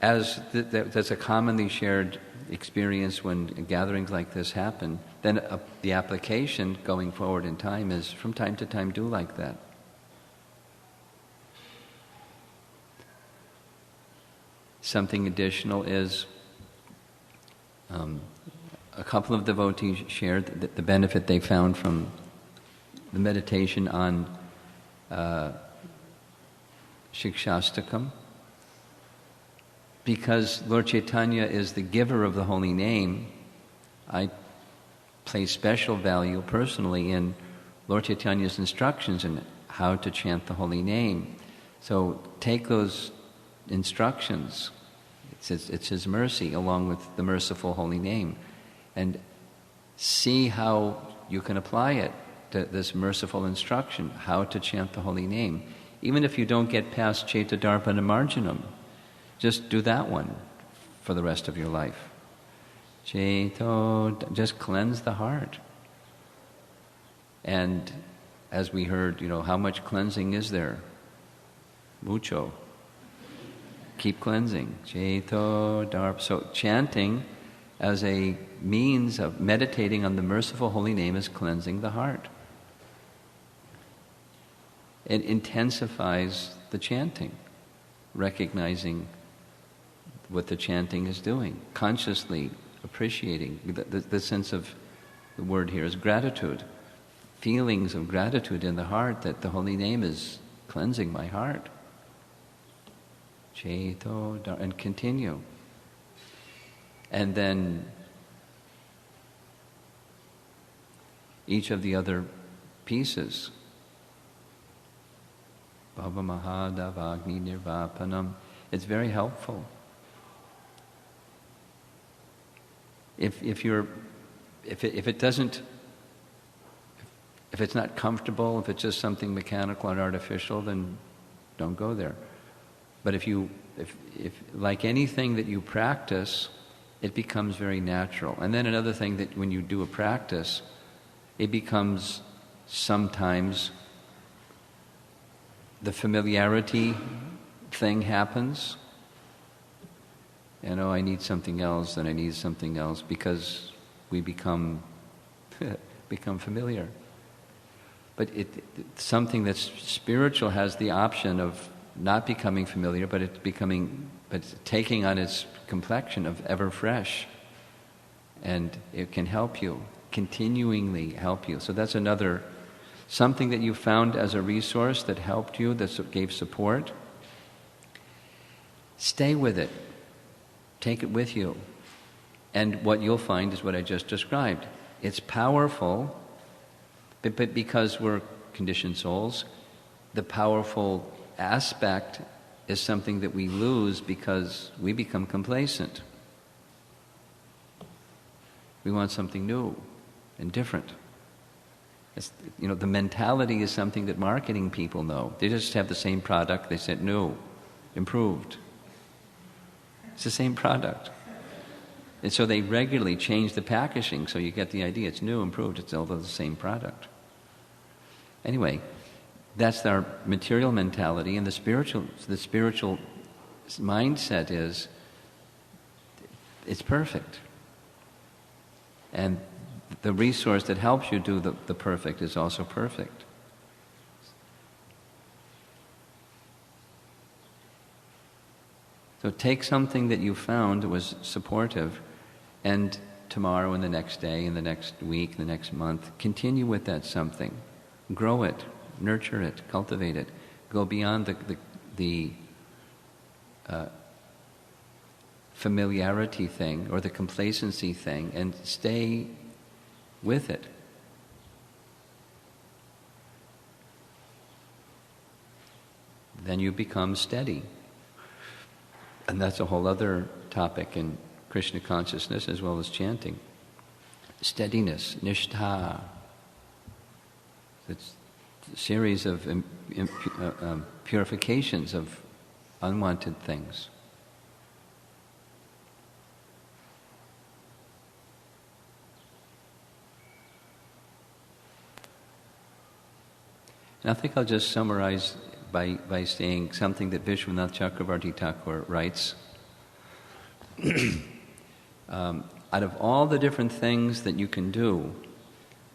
as that's a commonly shared experience when gatherings like this happen, then the application going forward in time is from time to time do like that. Something additional is a couple of devotees shared the benefit they found from the meditation on Shikshastakam. Because Lord Chaitanya is the giver of the holy name, I place special value personally in Lord Chaitanya's instructions in how to chant the holy name. So take those instructions, It's His mercy along with the merciful holy name. And see how you can apply it to this merciful instruction, how to chant the holy name. Even if you don't get past Cetadarpana Marjanam, just do that one for the rest of your life. Just cleanse the heart. And as we heard, how much cleansing is there? Mucho. Keep cleansing. So chanting as a means of meditating on the merciful holy name is cleansing the heart. It intensifies the chanting, recognizing what the chanting is doing, consciously appreciating. The sense of the word here is gratitude. Feelings of gratitude in the heart that the holy name is cleansing my heart. And continue. And then each of the other pieces. Bhava Mahadavagni Nirvapanam. It's very helpful. If it's not comfortable, if it's just something mechanical and artificial, then don't go there. But if like anything that you practice, it becomes very natural. And then another thing that when you do a practice, it becomes sometimes the familiarity thing happens. I need something else, and I need something else, because we become familiar. But something that's spiritual has the option of not becoming familiar, but it's taking on its complexion of ever fresh, and it can help you, continuingly help you. So that's another something that you found as a resource that helped you, that gave support. Stay with it. Take it with you. And what you'll find is what I just described. It's powerful, but because we're conditioned souls, the powerful aspect is something that we lose because we become complacent. We want something new and different. The mentality is something that marketing people know. They just have the same product. They said new, improved. It's the same product. And so they regularly change the packaging, so you get the idea. It's new, improved. It's all the same product. Anyway, that's our material mentality, and the spiritual mindset is it's perfect. And the resource that helps you do the perfect is also perfect. So take something that you found that was supportive, and tomorrow and the next day and the next week, the next month, continue with that something. Grow it, nurture it, cultivate it. Go beyond the familiarity thing or the complacency thing, and stay with it. Then you become steady. And that's a whole other topic in Krishna consciousness as well as chanting. Steadiness, nishtha. It's a series of purifications of unwanted things. And I think I'll just summarize by saying something that Vishwanath Chakravarti Thakur writes. Out of all the different things that you can do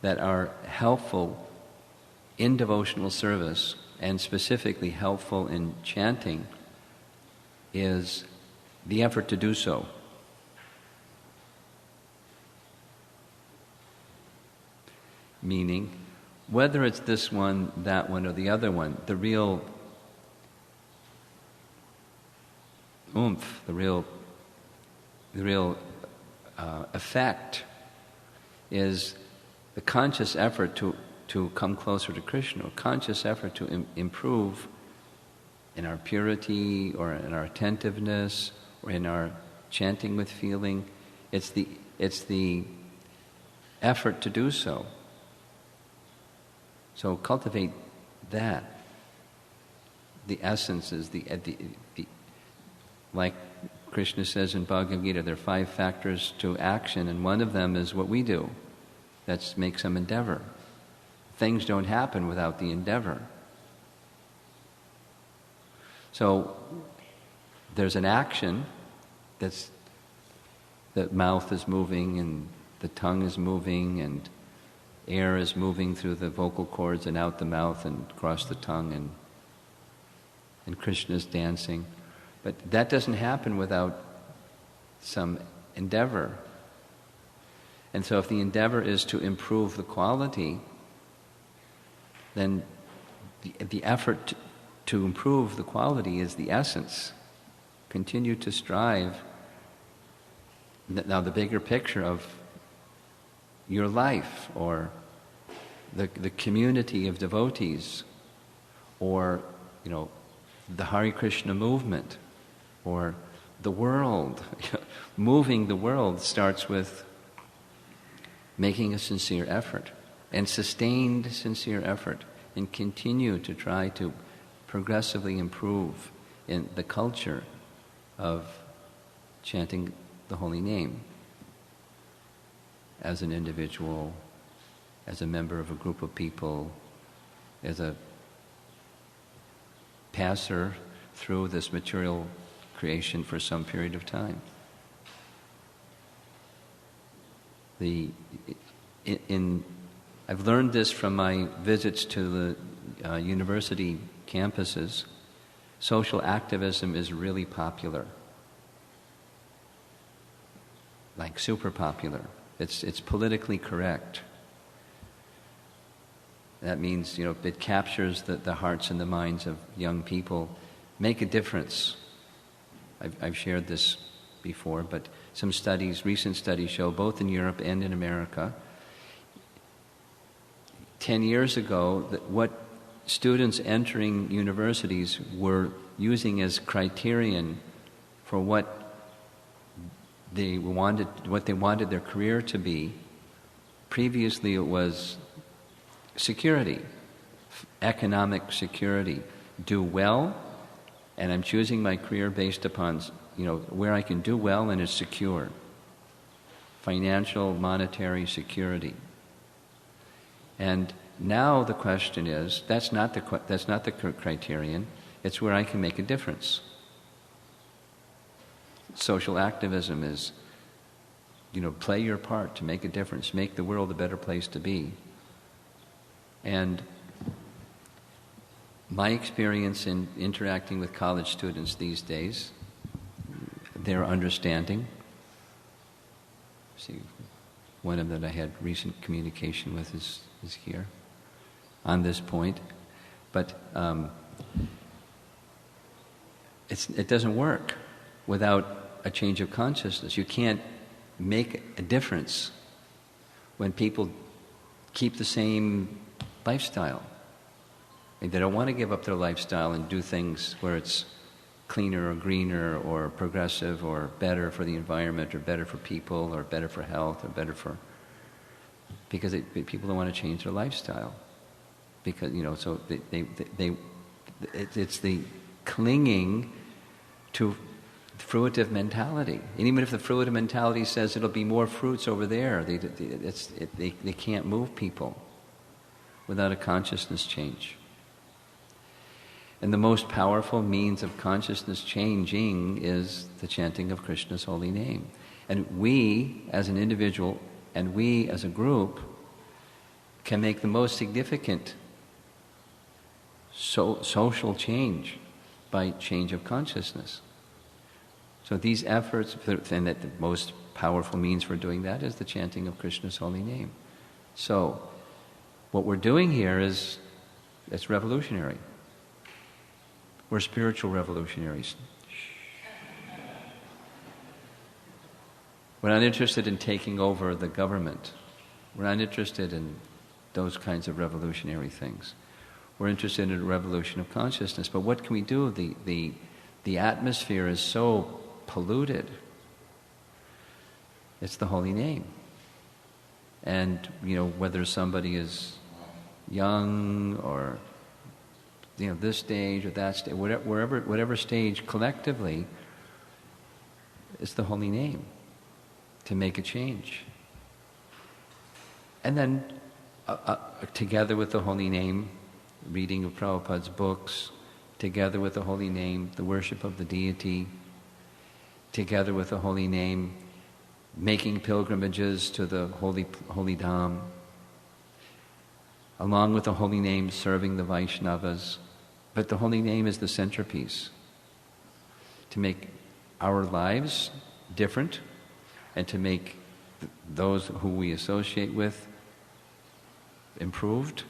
that are helpful in devotional service, and specifically helpful in chanting, is the effort to do so. Meaning, whether it's this one, that one, or the other one, the real oomph, the real effect is the conscious effort to come closer to Krishna, a conscious effort to improve in our purity or in our attentiveness in our chanting with feeling. It's the effort to do so. So cultivate that. The essence is the like Krishna says in Bhagavad Gita, there are 5 factors to action, and one of them is what we do. That makes some endeavor. Things don't happen without the endeavor. So there's an action the mouth is moving and the tongue is moving and air is moving through the vocal cords and out the mouth and across the tongue, and Krishna's dancing. But that doesn't happen without some endeavor. And so if the endeavor is to improve the quality, then the effort to improve the quality is the essence. Continue to strive. Now the bigger picture of your life, or the community of devotees, or the Hare Krishna movement, or the world. Moving the world starts with making a sincere effort, and sustained sincere effort, and continue to try to progressively improve in the culture of chanting the holy name as an individual, as a member of a group of people, as a passer through this material creation for some period of time. I've learned this from my visits to the university campuses. Social activism is really popular, like super popular. It's politically correct. That means, it captures the hearts and the minds of young people. Make a difference. I've shared this before, but some recent studies show, both in Europe and in America, 10 years ago, that what students entering universities were using as criterion for what they wanted their career to be. Previously, it was security, economic security. Do well, and I'm choosing my career based upon where I can do well and is secure. Financial, monetary security. And now the question is, that's not the criterion. It's where I can make a difference. Social activism is, play your part to make a difference, make the world a better place to be. And my experience in interacting with college students these days, their understanding. See, one of them that I had recent communication with is here on this point. But it doesn't work without a change of consciousness. You can't make a difference when people keep the same lifestyle. And they don't want to give up their lifestyle and do things where it's cleaner or greener or progressive or better for the environment or better for people or better for health or better for... Because people don't want to change their lifestyle. Because, so it's the clinging to fruitive mentality. And even if the fruitive mentality says it'll be more fruits over there, they can't move people without a consciousness change. And the most powerful means of consciousness changing is the chanting of Krishna's holy name. And we, as an individual, and we, as a group, can make the most significant social change by change of consciousness. So these efforts, and that the most powerful means for doing that is the chanting of Krishna's holy name. So, what we're doing here it's revolutionary. We're spiritual revolutionaries. We're not interested in taking over the government. We're not interested in those kinds of revolutionary things. We're interested in a revolution of consciousness. But what can we do? The atmosphere is so polluted. It's the holy name. And, whether somebody is young or, this stage or that stage, whatever stage collectively, it's the holy name to make a change. And then, together with the holy name, reading of Prabhupada's books, together with the holy name, the worship of the deity, together with the holy name, making pilgrimages to the holy Dham, along with the holy name, serving the Vaishnavas. But the holy name is the centerpiece to make our lives different and to make those who we associate with improved,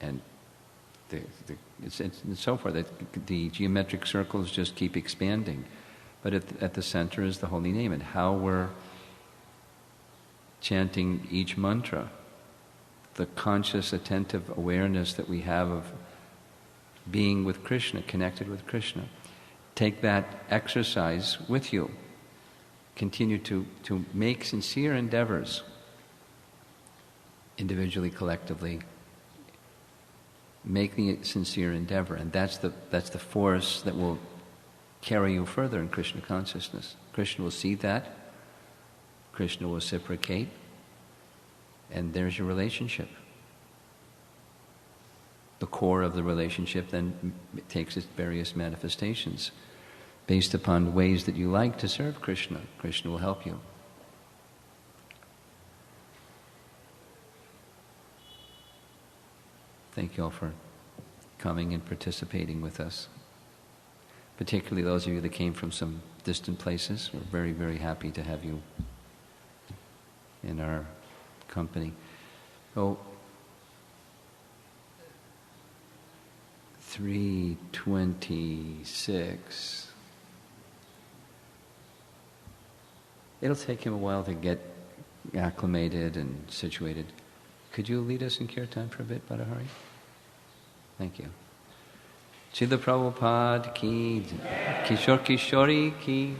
and and so forth. The geometric circles just keep expanding. But at the center is the holy name, and how we're chanting each mantra, the conscious, attentive awareness that we have of being with Krishna, connected with Krishna. Take that exercise with you. Continue to make sincere endeavors, individually, collectively. Make the sincere endeavor, and that's the force that will carry you further in Krishna consciousness. Krishna will see that. Krishna will reciprocate, and there's your relationship. The core of the relationship then takes its various manifestations based upon ways that you like to serve Krishna. Krishna will help you. Thank you all for coming and participating with us. Particularly those of you that came from some distant places. We're very, very happy to have you in our company. Oh, 3:26. It'll take him a while to get acclimated and situated. Could you lead us in kirtan for a bit, Badahari? Thank you. Srila Prabhupada ki, Kishore Kishori ki.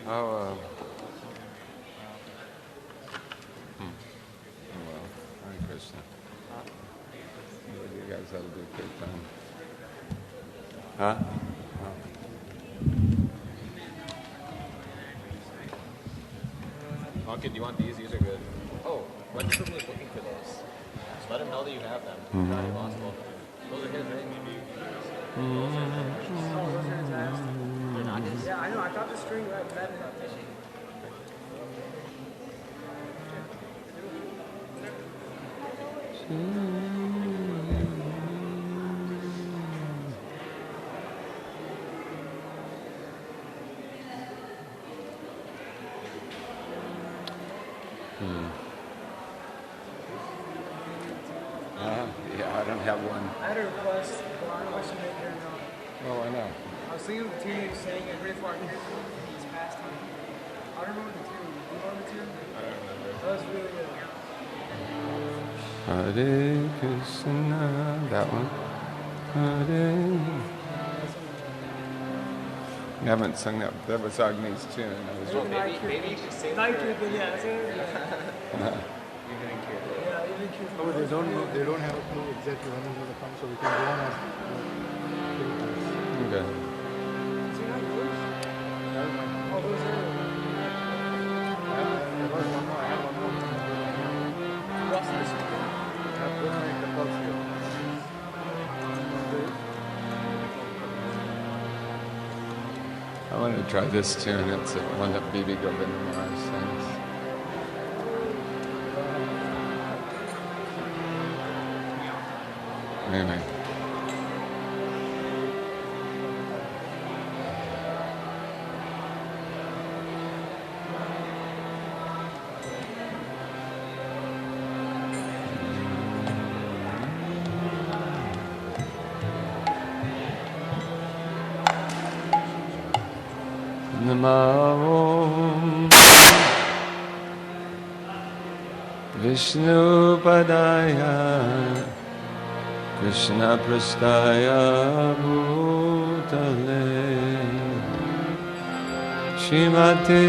How, well, Hare Krishna. You guys had a good time. Huh?
Okay, do you want these? These are good. Oh, Wendy was looking for those. Just let him know that you have them.
Mm-hmm.
He lost both of them. Those are his, right?
Oh, those are attached. They're not his? Yeah, I know. I thought the string read that.
Yeah, I don't have one.
I had a request, but I don't know if I should make it or not.
Oh, I know.
I was thinking of the tune he was saying it pretty far here from his past time. I don't remember the tune. Do you remember the tune? I don't remember. That was really good.
Hare Krishna, that one. Hare. I haven't sung that. That was Agni's tune.
Maybe you should sing
Night
for
Cupid, yeah. That's it.
Evening Cupid.
Yeah, Evening Cupid.
Oh, they don't have a clue exactly when it's going to come, so we can go on as
Okay.
Is he not yours? Oh, those are. Russ, this one.
I want to try this tune. It's one that Bibi Govinda Maharaj sings. Anyway. Namo Vishnu Padaya Krishna Prastaya Bhutale Shrimati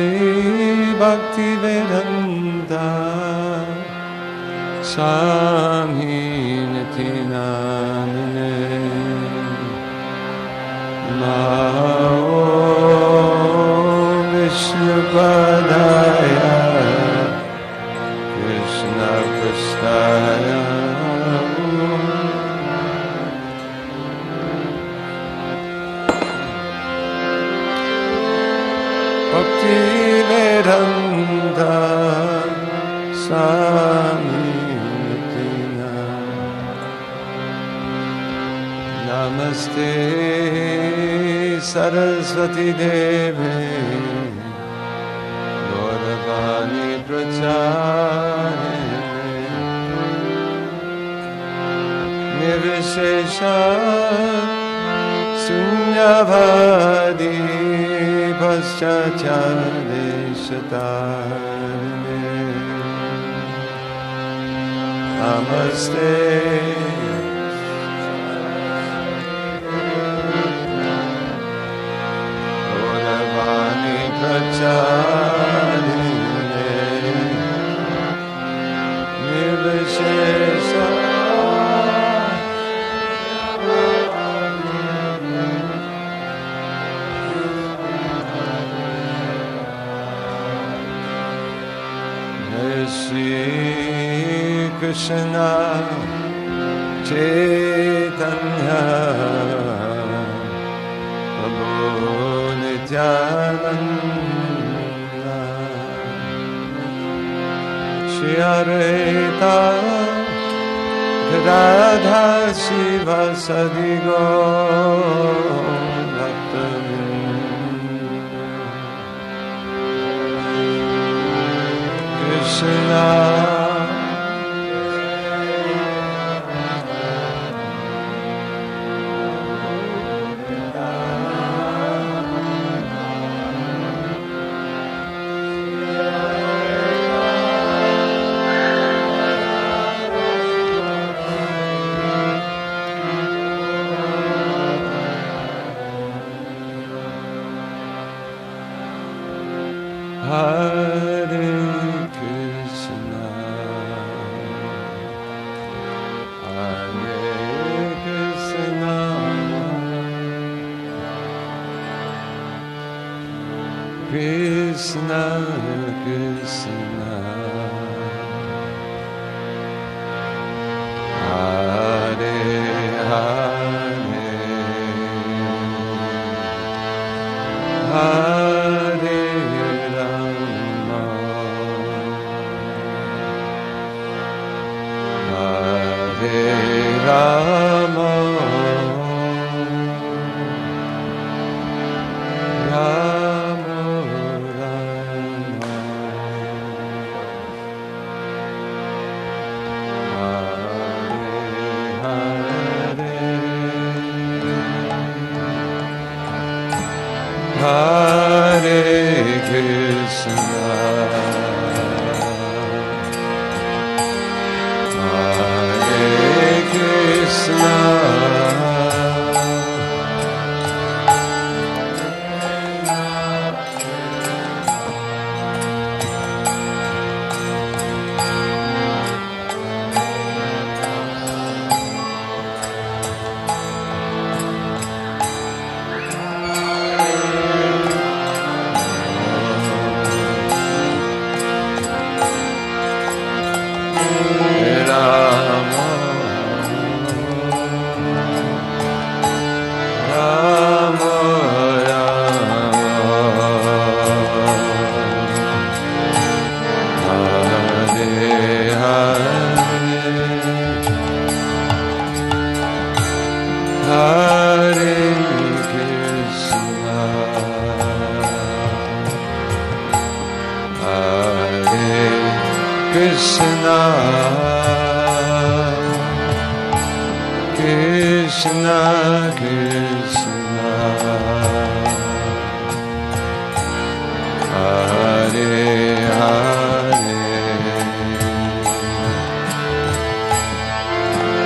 Bhakti Vedanta Swami Nitinamine Namo Vishnu Padaya Krishna Prastaya Bhakti Vedanta Swami Nitina Namaste Saraswati Devi Gauravani Pracharine Nirvishesha Sunyavadi Paschacharishtarine Namaste Gauravani Pracharine Nirvishesha Shri Krishna Chaitanya Prabhu Nityananda Shri Advaita Radha Shiva Sadi Gaur Krishna Krishna, Krishna, Hare Hare, Hare Rama, Hare Rama, Rama Rama, Hare Krishna, Hare Krishna, Krishna, Krishna, Krishna, Hare Hare,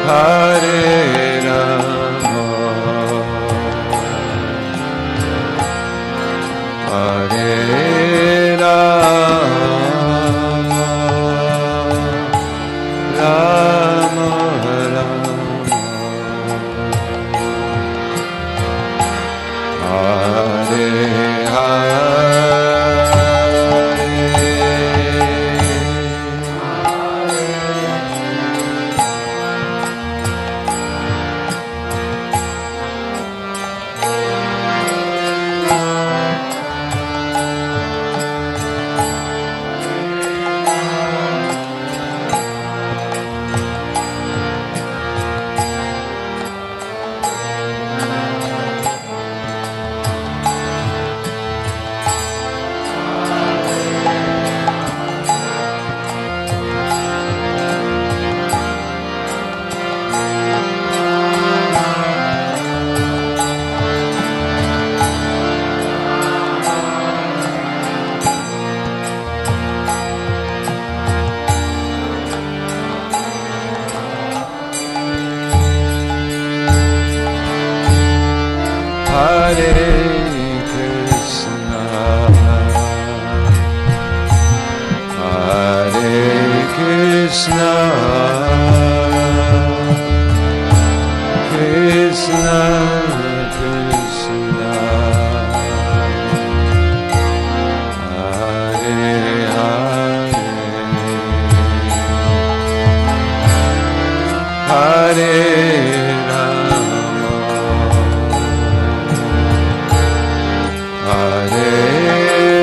Hare Rama, Hare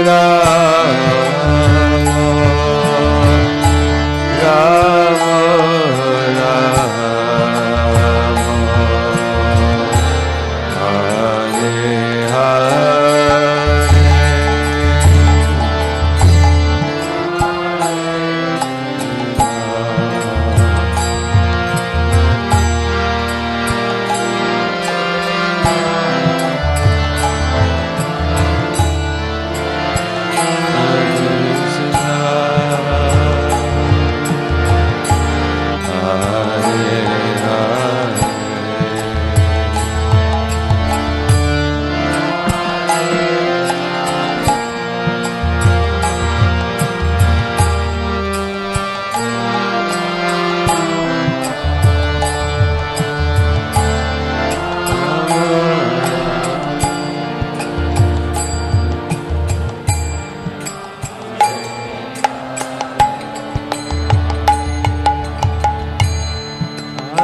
Rama, Rama Rama, Hare Hare,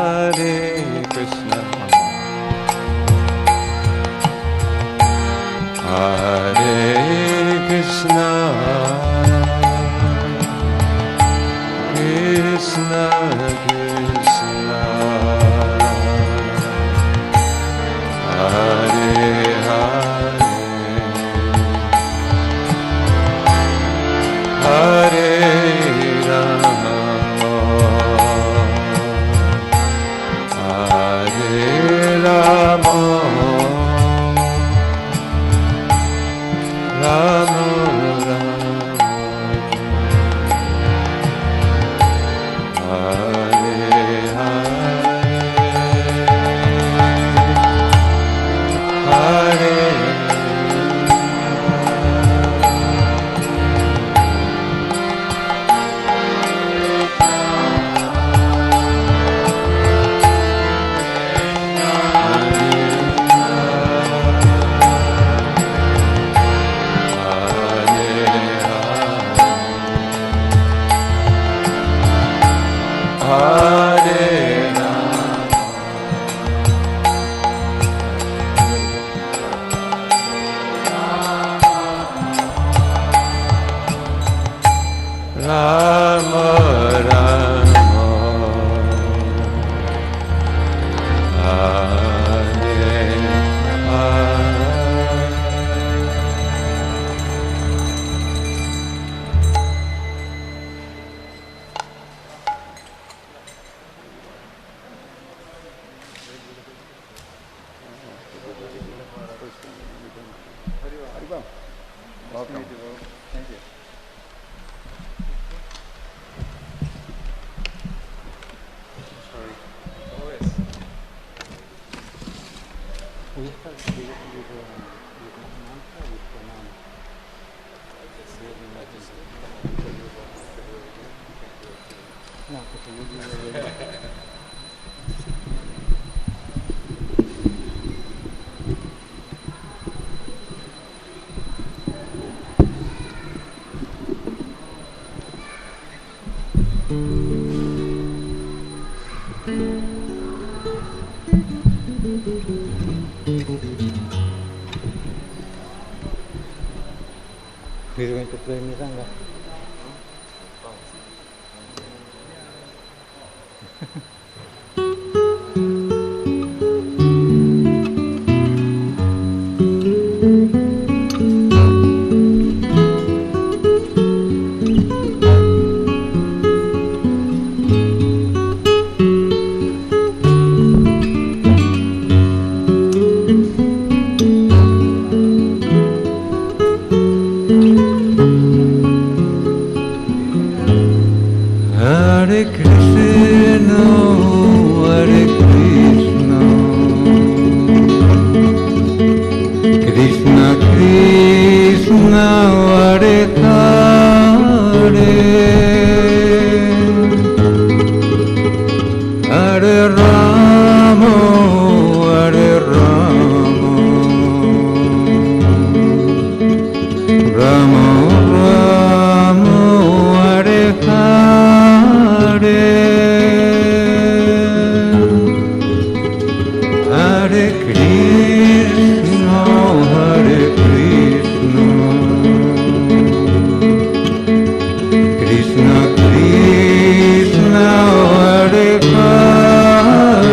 Krishna, Hare Krishna, Krishna Krishna, Hare Hare, Hare Rama, Hare Rama, Rama Rama, Hare Hare, Hare Rama Rama, Hare Hare. Welcome. Thank you.
He's going to play Miranga.
Hare Krishna, Hare Krishna, Krishna Krishna, Hare Hare, Hare Rama, Hare Rama, Rama Rama, Hare Hare, Hare Krishna, Hare Krishna, Krishna Krishna, Hare Hare,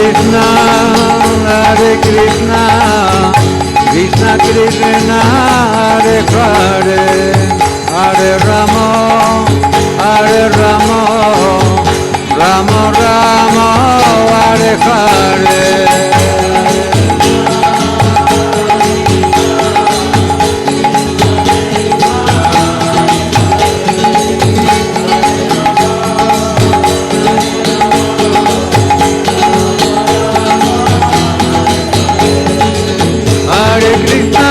Krishna, Hare Krishna, Krishna Krishna, Hare Hare, Hare Rama, Hare Rama, Rama Rama, Hare Hare. Hare Krishna,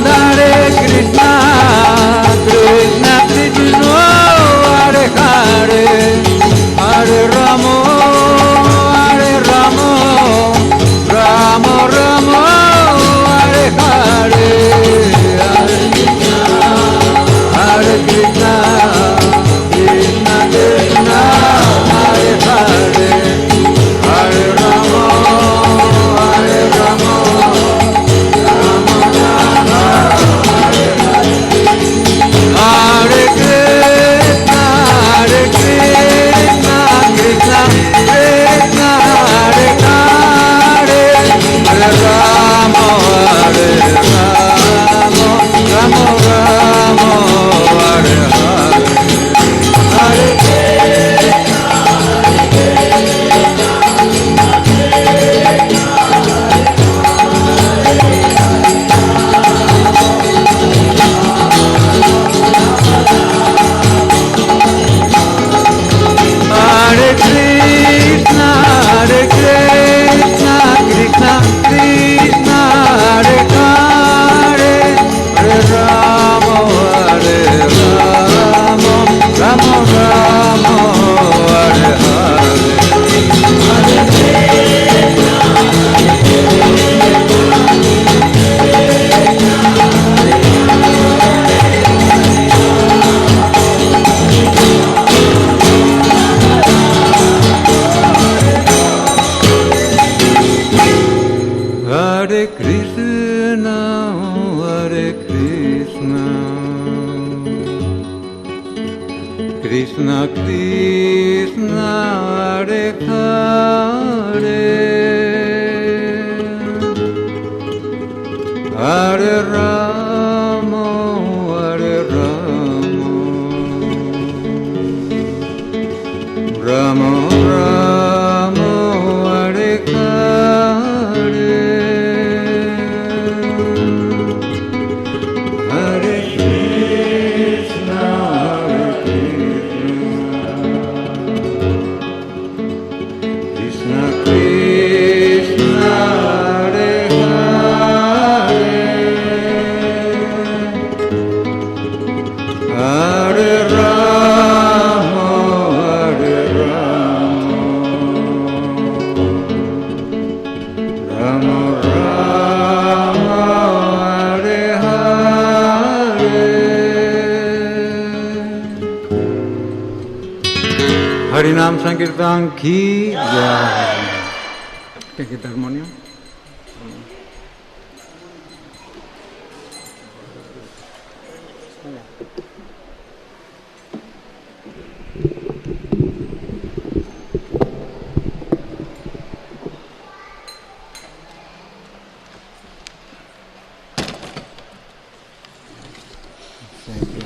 Hare Krishna, Krishna Krishna, Hare Hare, Hare Rama, Hare Rama, Rama Rama, Hare Hare, Hare Krishna, Krishna Krishna, Hare Hare, Hare Rama, Hare Rama. Hare Krishna, Krishna Krishna, Hare Hare, Hare Rama, Hare Rama, Rama Rama, Hare Hare, Hare Hare Krishna, Krishna Krishna, Hare Hare, Hare Rama, Hare Rama, Rama Rama, Hare Hare, Hare Hare Krishna, Hare Krishna, Krishna Krishna, Hare Hare, Hare Rama, Hare Rama, Rama Rama, Hare Hare, Hare Krishna, Krishna Krishna, Hare Hare, Hare Rama, Hare Rama, Rama Rama, Hare Hare. Harinam Sankirtan ki jai. Take it harmonium. Thank you.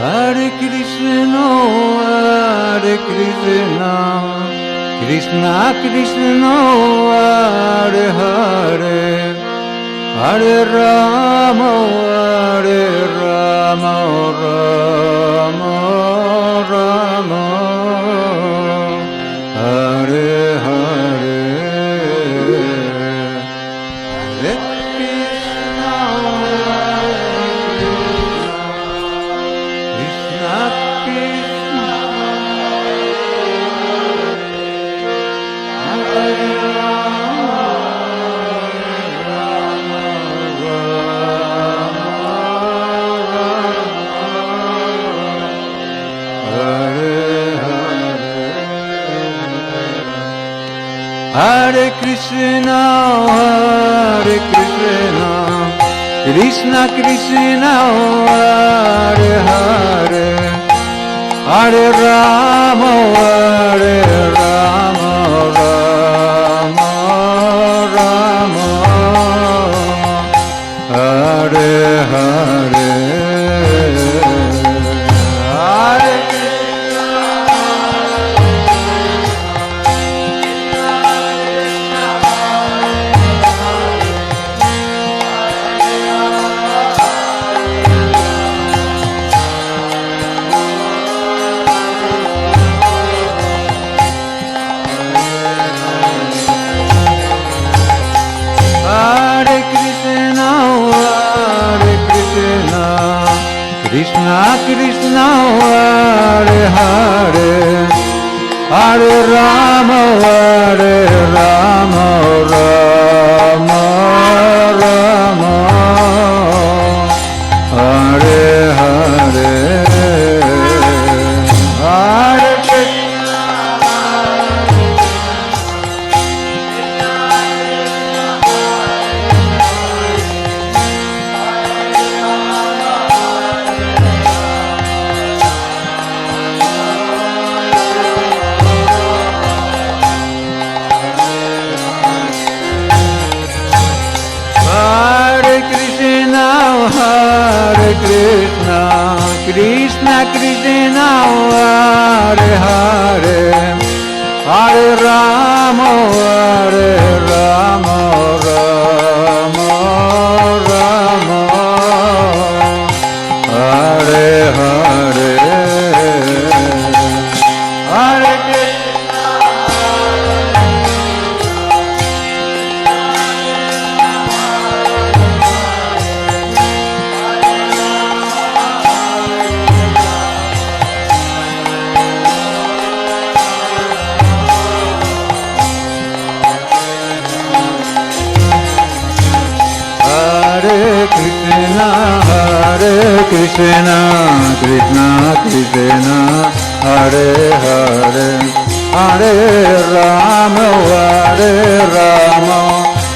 Hare Krishna, Hare Krishna, Krishna Krishna, Hare Hare, Hare Rama, Hare Rama, Rama Rama, Hare Hare, Hare Krishna, Krishna Krishna, Hare Rama, Hare Krishna, Krishna Krishna, Hare Hare, Hare Rama, Rama Rama, Hare Hare, Hare Krishna Krishna, Hare Hare, Hare Rama, Rama Rama, Hare Hare, Hare Krishna. Krishna, Krishna Krishna, Hare Hare, Hare Rama,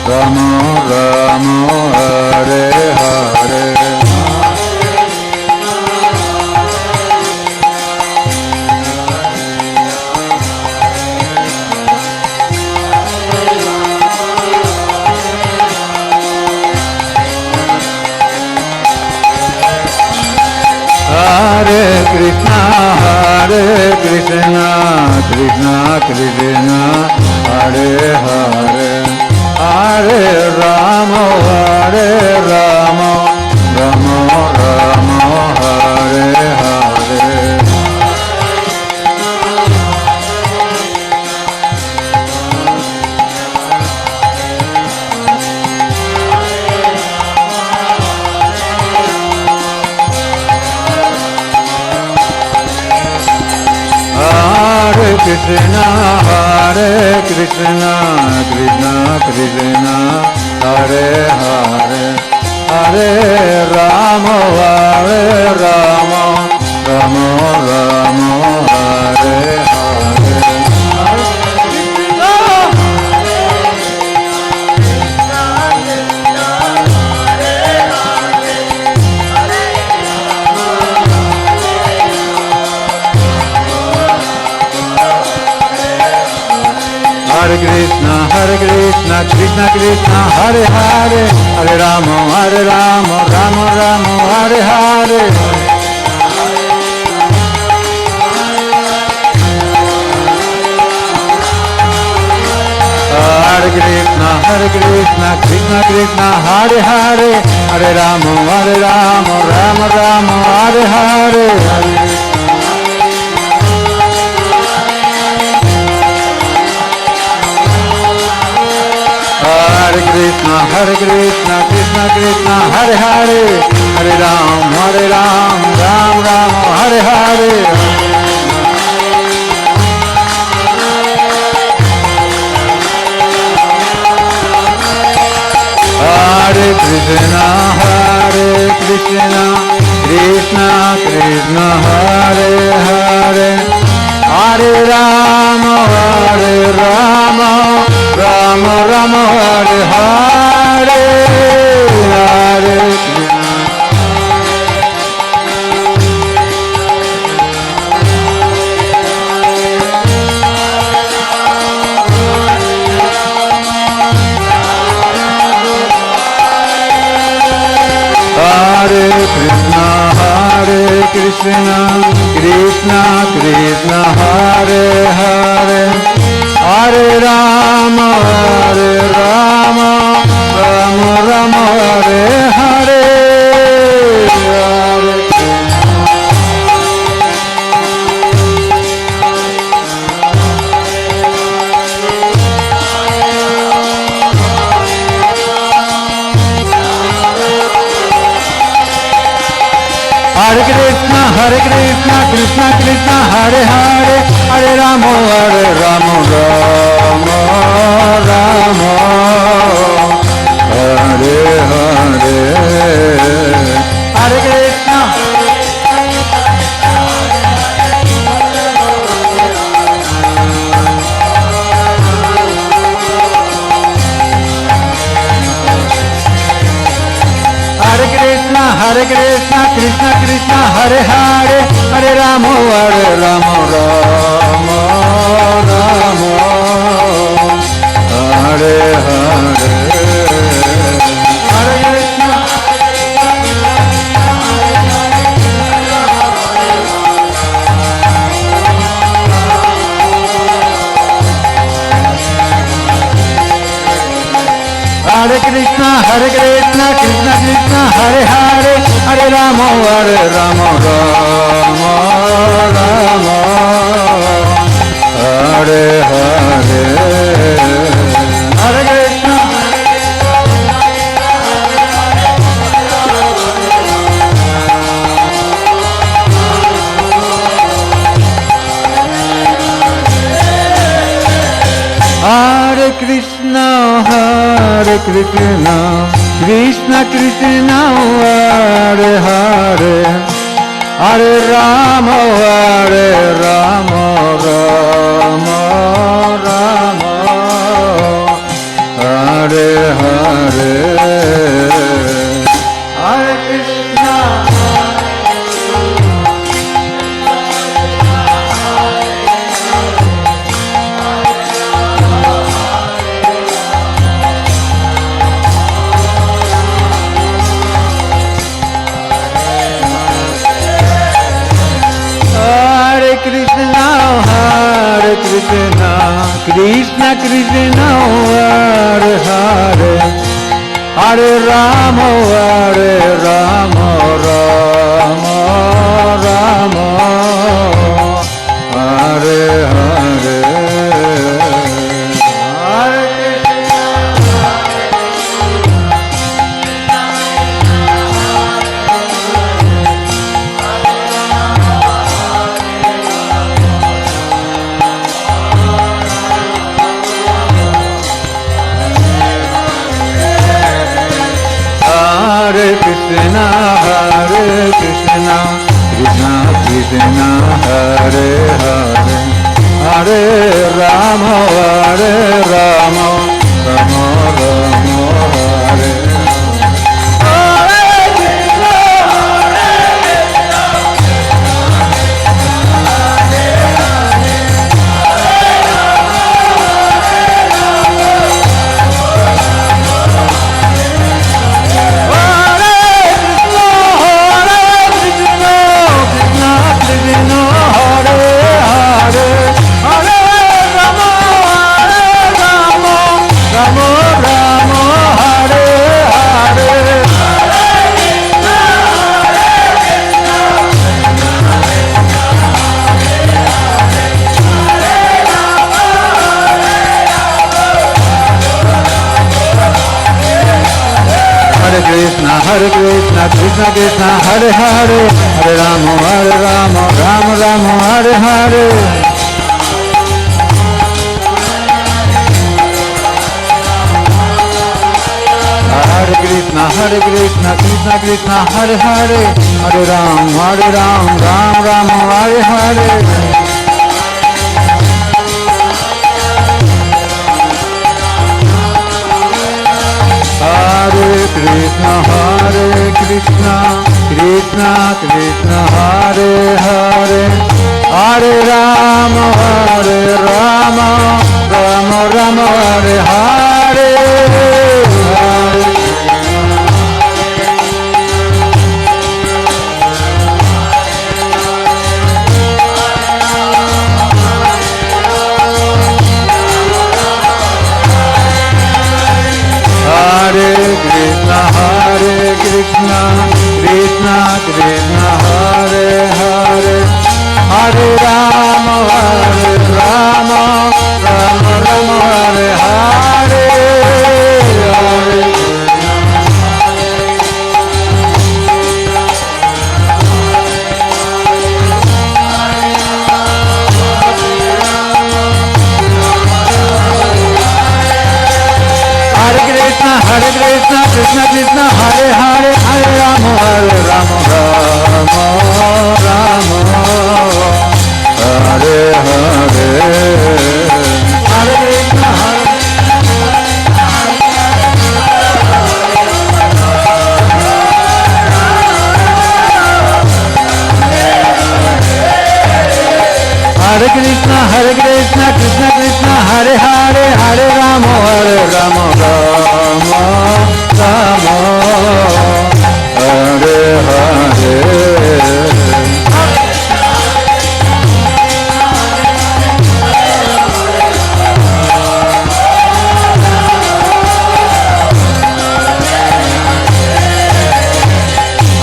Rama Rama, Hare Hare, Hare Krishna. Hare Krishna, Krishna Krishna, Hare Hare, Hare Rama, Rama Rama, Hare Hare. Hare Krishna, Krishna Krishna, Hare Hare, Hare Rama, Rama Rama, Hare Hare. Krishna, Krishna Krishna, Hare Hare, Hare Rama, Rama Rama, Hare Hare. Hare Krishna, Krishna Krishna, Hare Hare, Hare Rama, Rama Rama, Hare Hare. Hare Krishna, Krishna Krishna, Hare Hare, Hare Rama, Rama Rama, Hare Hare. Hare Krishna, Krishna Krishna, Hare Hare, Hare Rama, Ram Ram, Hare Hare. Hare Krishna, Krishna Krishna, Hare Hare, Hare Rama, Rama, Hare Hare, Hare Krishna. Hare Krishna, Hare Krishna, Krishna Krishna, Hare Hare, Hare Rama, Hare Rama, Rama Rama, Hare Hare, Hare Hare Krishna, Hare Krishna, Krishna Krishna, Hare Hare, Hare Rama, Hare Rama, Rama Rama, Hare Hare, Hare Krishna. Hare Krishna, Hare Krishna, Krishna Krishna, Hare Hare, Hare Rama, Hare Rama, Rama Rama, Hare Hare, Hare Krishna. Hare Krishna, Hare Krishna, Krishna Krishna, Hare Hare, Hare Rama, Hare Rama, Rama Rama, Hare Hare, Hare Krishna. Hare Krishna, Hare Krishna, Krishna Krishna, Hare Hare, Hare Rama, Hare Rama, Rama Rama, Hare Hare, Hare Krishna. Hare Krishna, Hare Krishna, Krishna Krishna, Hare Hare, Hare Rama, Hare Rama, Rama Rama, Hare Hare, Hare Hare Krishna, Hare Krishna, Krishna Krishna, Hare Hare, Hare Rama, Hare Rama, Rama Rama, Hare Krishna, Hare Krishna, Krishna Krishna, Hare Hare, Hare Rama, Rama Rama, Hare Hare. Hare Krishna, Krishna Krishna, Hare Hare, Hare Rama, Ram Ram, Hare Hare. Krishna Krishna Krishna Hare Hare Hare Rama Rama Rama Hare Hare Hare Krishna Krishna Krishna Hare Hare Hare Rama Rama Rama Hare Hare Hare Krishna Krishna Krishna Hare Hare Hare Rama Rama Rama Hare Hare Hare Krishna Hare Krishna Krishna Krishna Hare Hare Hare Rama Rama Rama Hare Hare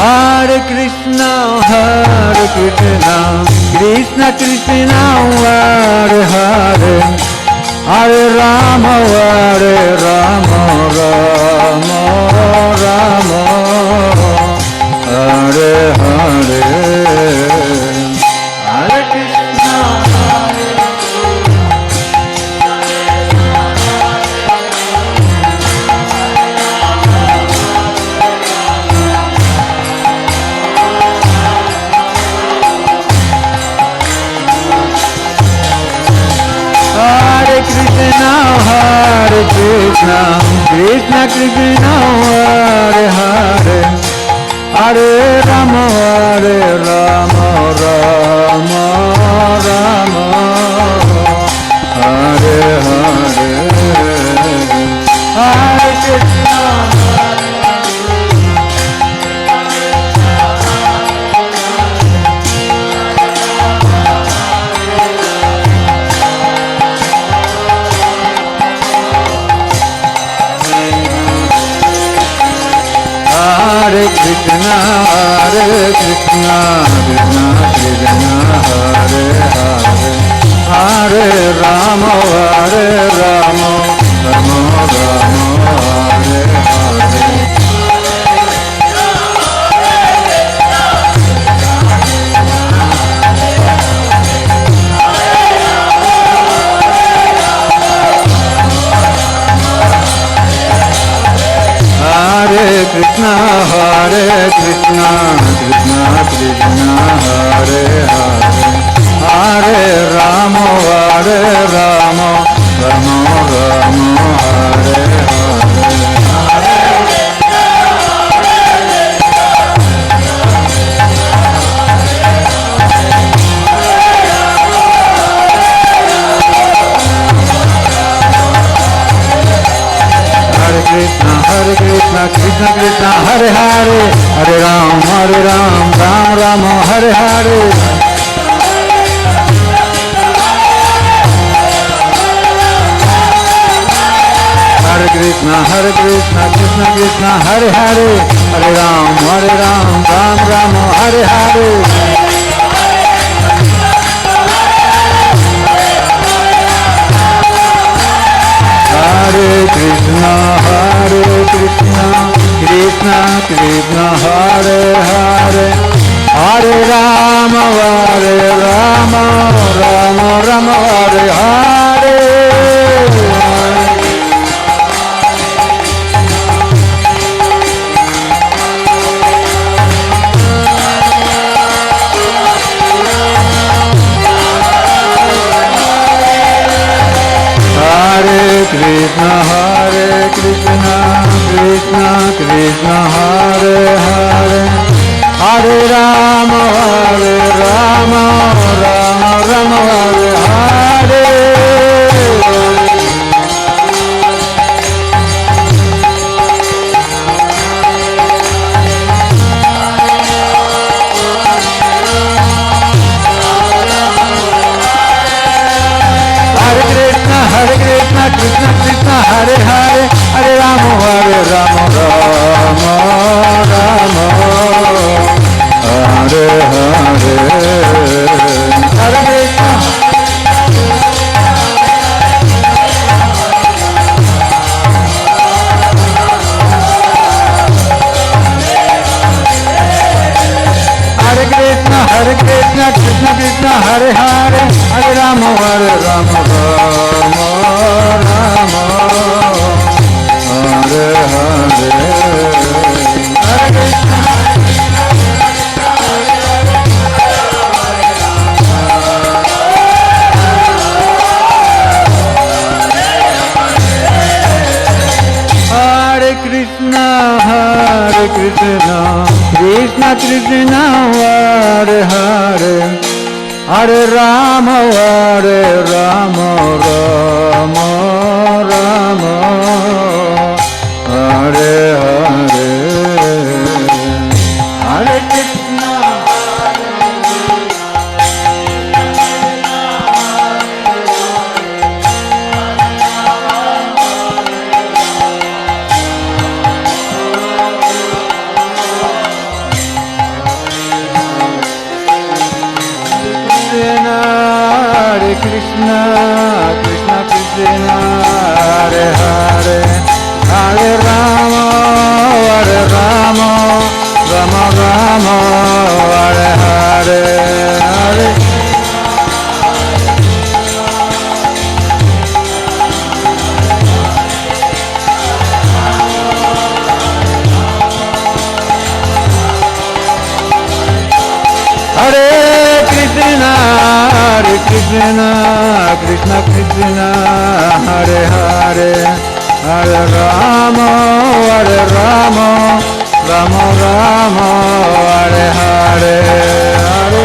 Hare Krishna Krishna Krishna Hare Hare Hare Rama Rama Rama Hare Hare Hare Krishna Krishna Krishna Hare Hare Hare Rama Rama Rama Hare Hare Hare Krishna Hare Krishna Krishna Krishna Hare Hare Hare Rama Rama Hare Hare Hare Krishna Krishna Krishna Hare Hare Hare Rama Rama Hare Krishna Krishna Krishna Hare Hare Hare Ram Ram Hare Hare Hare Krishna Krishna Krishna Hare Hare Hare Ram Ram Hare Hare Hare Krishna Krishna Krishna Hare Hare Hare Rama Rama Hare Hare Hare Krishna Krishna Krishna Hare Hare Hare Rama, Rama Rama, Hare Hare Krishna, Krishna Krishna, Hare Hare, Hare Rama, Rama Rama, Hare Hare, Hare Krishna. Hare Krishna, Krishna Krishna, Hare Hare, Hare Rama, Rama Rama, Hare Hare, Hare Krishna. Hare Krishna, Krishna Krishna, Hare Hare, Hare Rama, Rama Rama, Hare Hare, Hare Krishna. Hare Krishna, Krishna Krishna, Hare Hare, Hare Rama, Rama Rama, Hare Hare, Hare. Hare Krishna, Krishna Krishna, Hare Hare, Hare Rama, Rama Rama, Hare Hare, Hare.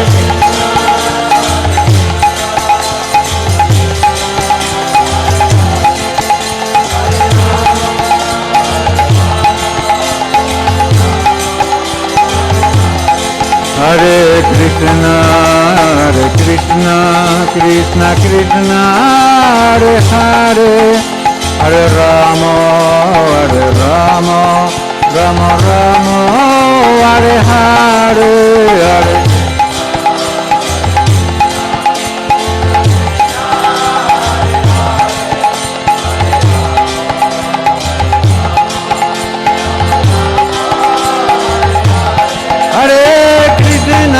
Hare Krishna, Krishna Krishna, Hare Hare, Hare Rama, Rama Rama, Hare Hare, Hare.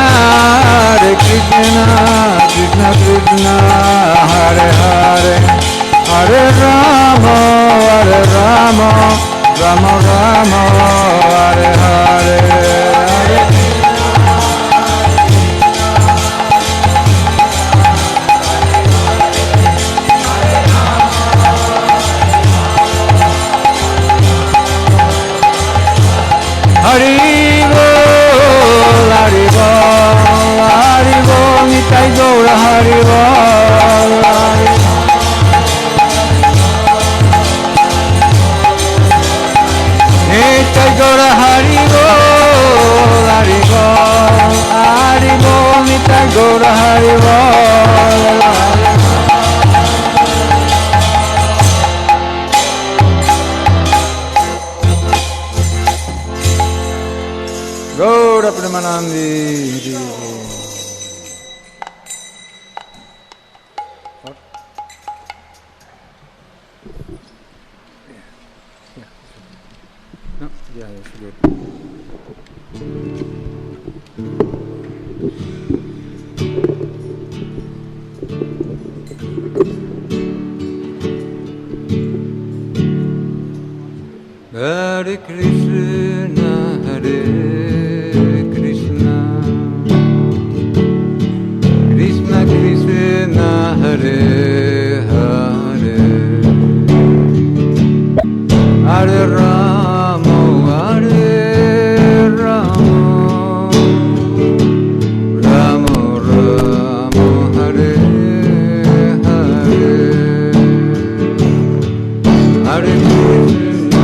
Hare Krishna, Krishna Krishna, Hare Hare, Hare Rama, Rama Rama, Hare Hare, Hare. Hari Bol, Hari Bol, Hari Bol, Nitai Gaura Hari Bol, Hari Bol. Nitai Gaura Hari Bol, Hari Bol, Hari Bol, Nitai Gaura Hari Bol, Hari Bol. Gaura Premanandi. No, yeah, that's good. Hare Krishna, Hare Krishna, Krishna Krishna, Hare Hare, Hare Rama, Rama Hare Krishna,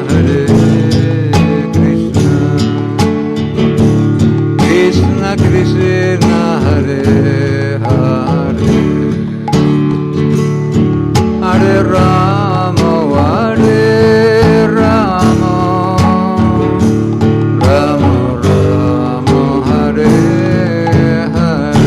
Hare Krishna, Krishna Krishna, Hare Hare, Hare Rama, Hare Rama, Rama Rama, Hare Hare.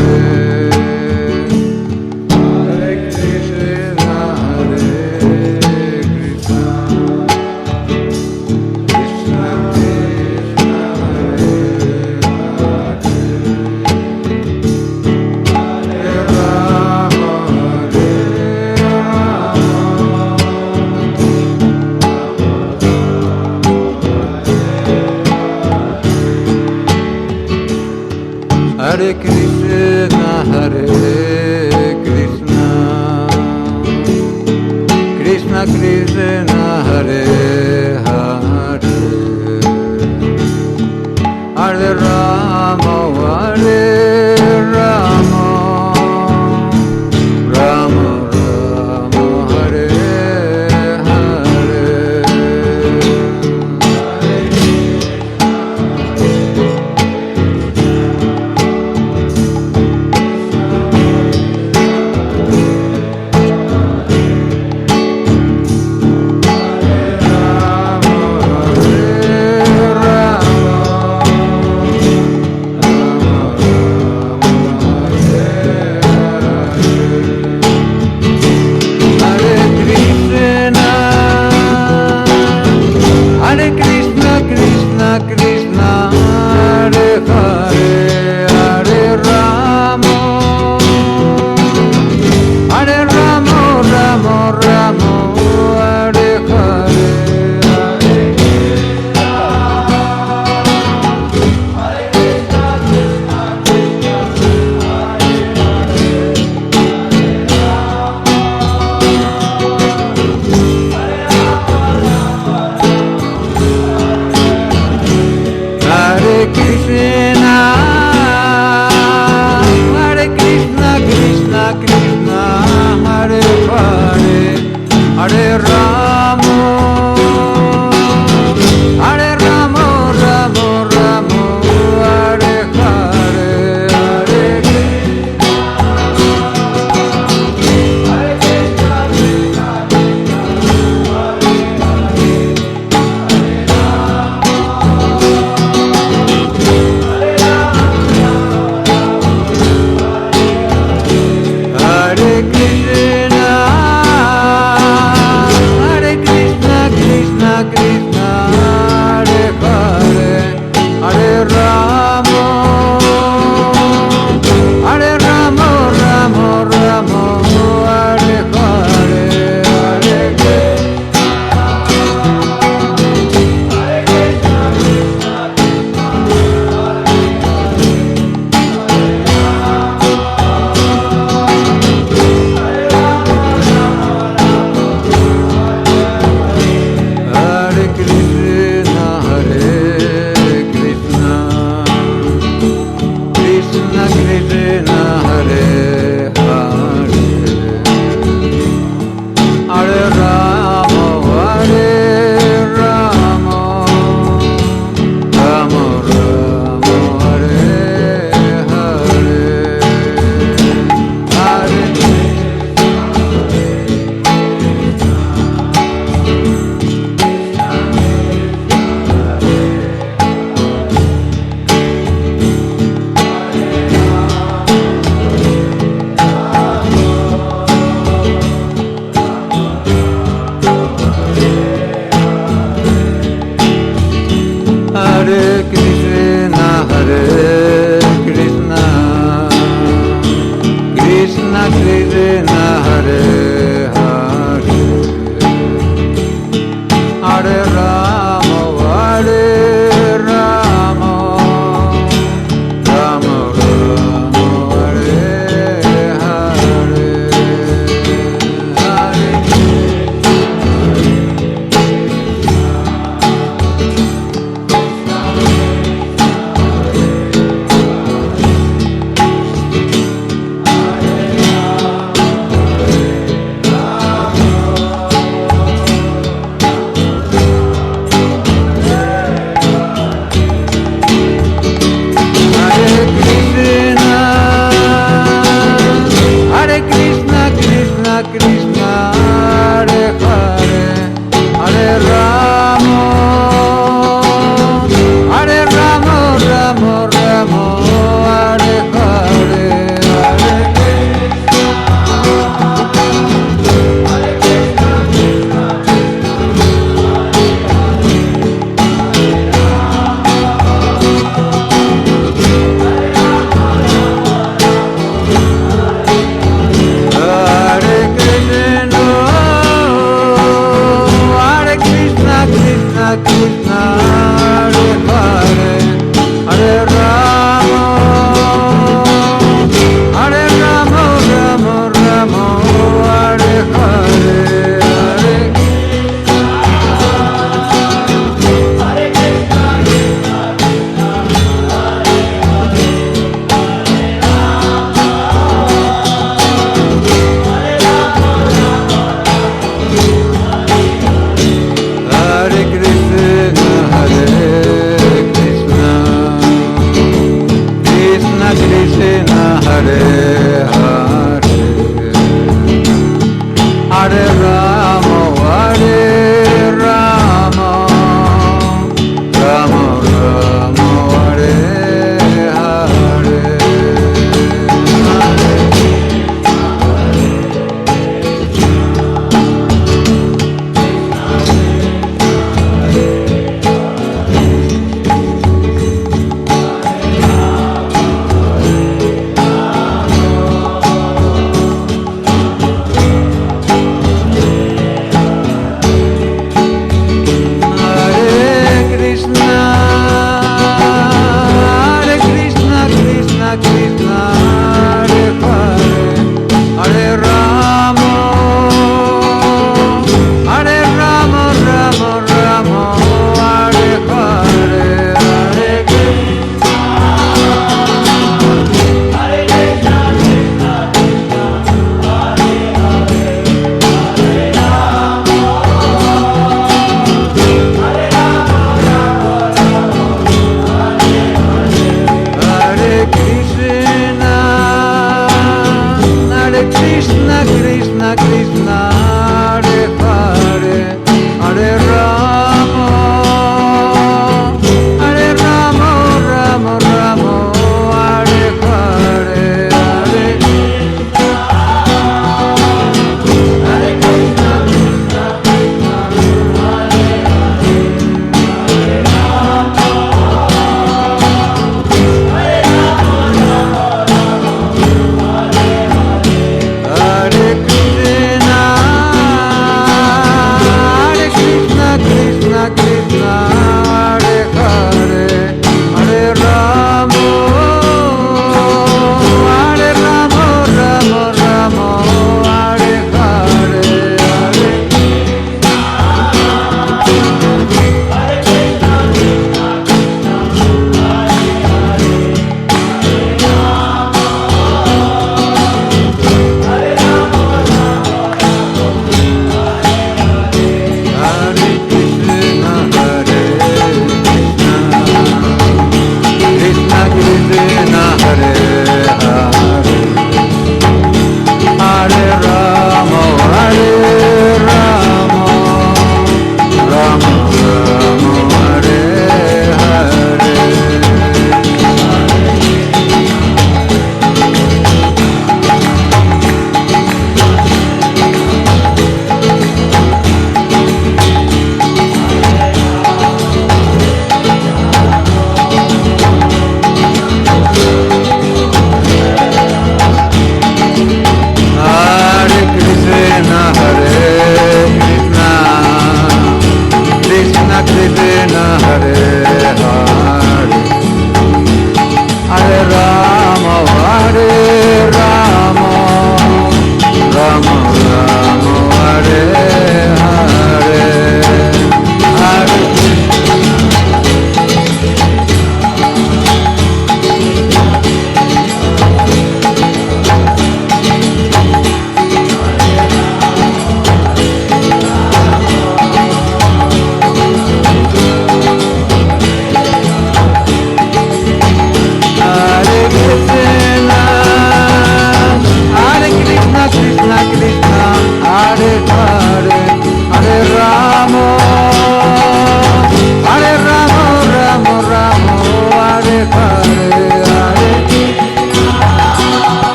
Hare Krishna, Krishna Krishna, Hare Hare, Hare Rama, Hare Rama, Rama Rama, Hare Hare, Hare Hare Krishna, Hare Krishna, Krishna Krishna, Hare Hare, Hare Rama, Hare Rama, Rama Rama, Hare Hare, Hare Hare Krishna,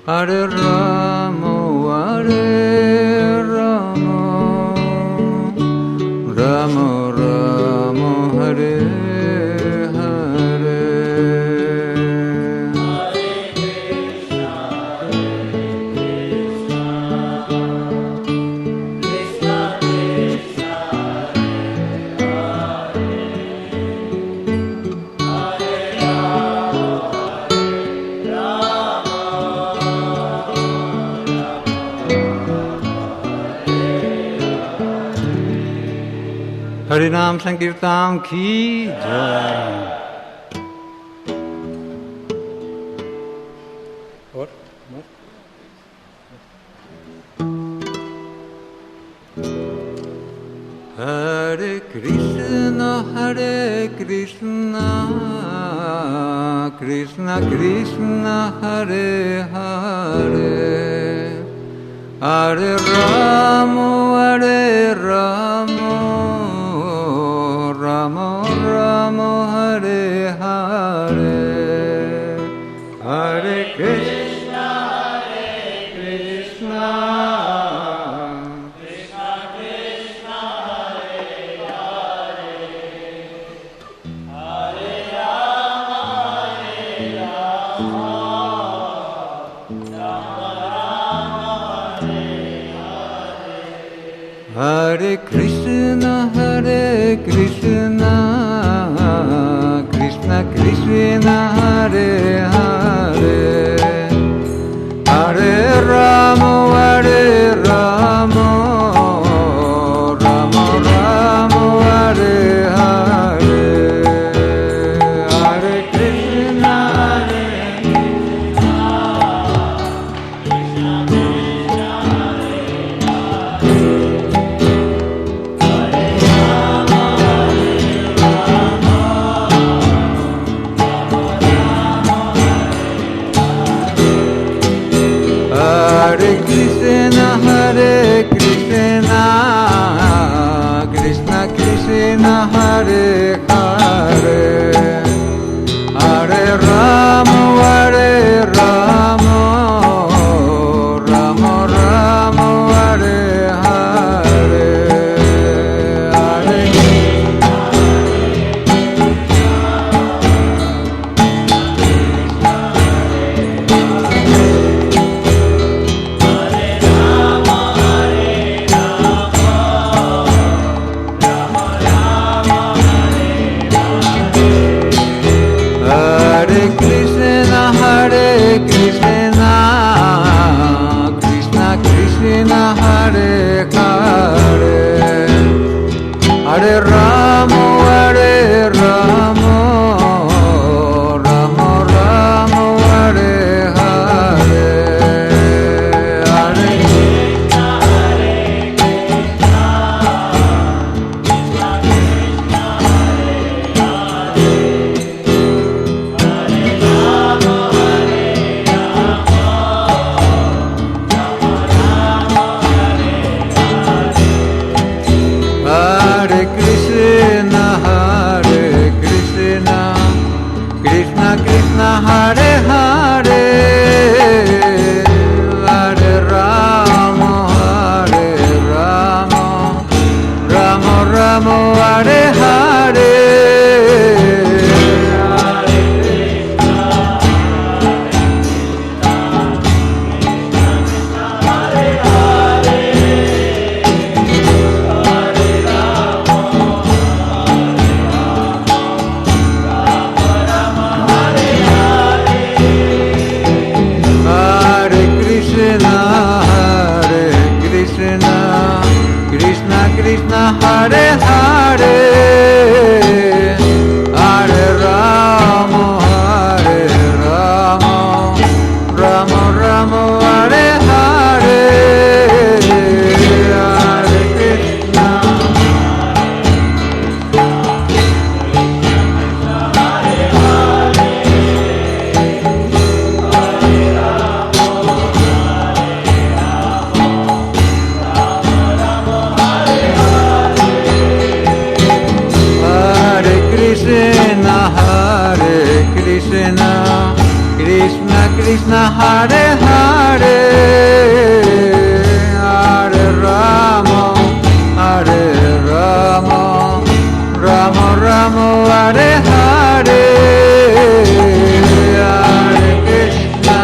Hare Rama, Hare Rama, Rama Rama, Hare Hare. Harinam Sankirtan ki jai. What? Hare Krishna, Hare Krishna, Krishna Krishna, Hare Hare, Hare Rama, Hare Rama, Rama Rama, Hare Hare, Hare Krishna, Hare Krishna, Krishna Krishna, Hare Hare, Hare Rama, Hare Rama, Rama Rama, Hare Krishna, Hare Krishna, Krishna Krishna, Hare Hare, Hare Rama, Hare Rama, Rama Rama, Hare Hare, Hare Krishna, Hare Hare Krishna, Hare Krishna, Krishna Krishna, Hare Hare, Hare Rama, Hare Rama, Rama Rama, Hare Hare, Hare Hare Krishna, Hare Krishna, Krishna Krishna, Hare Hare, Hare Rama, Hare Rama, Rama Rama, Hare Hare, Hare Krishna, Hare Krishna, Krishna Krishna, Hare Hare, Hare Krishna, Hare Krishna, Krishna Krishna, Hare Hare, Hare Rama, Hare Rama, Rama Rama, Hare Hare, Hare Krishna, Hare Hare, Hare Krishna, Hare Krishna, Krishna Krishna, Hare Hare, Hare Rama, Hare Rama, Rama Rama, Hare Hare, Hare Krishna, Hare Krishna, Hare Krishna, Krishna Krishna, Hare Hare. Hare, Hare Rama, Hare Rama, Rama Rama, Hare Hare, Hare Krishna.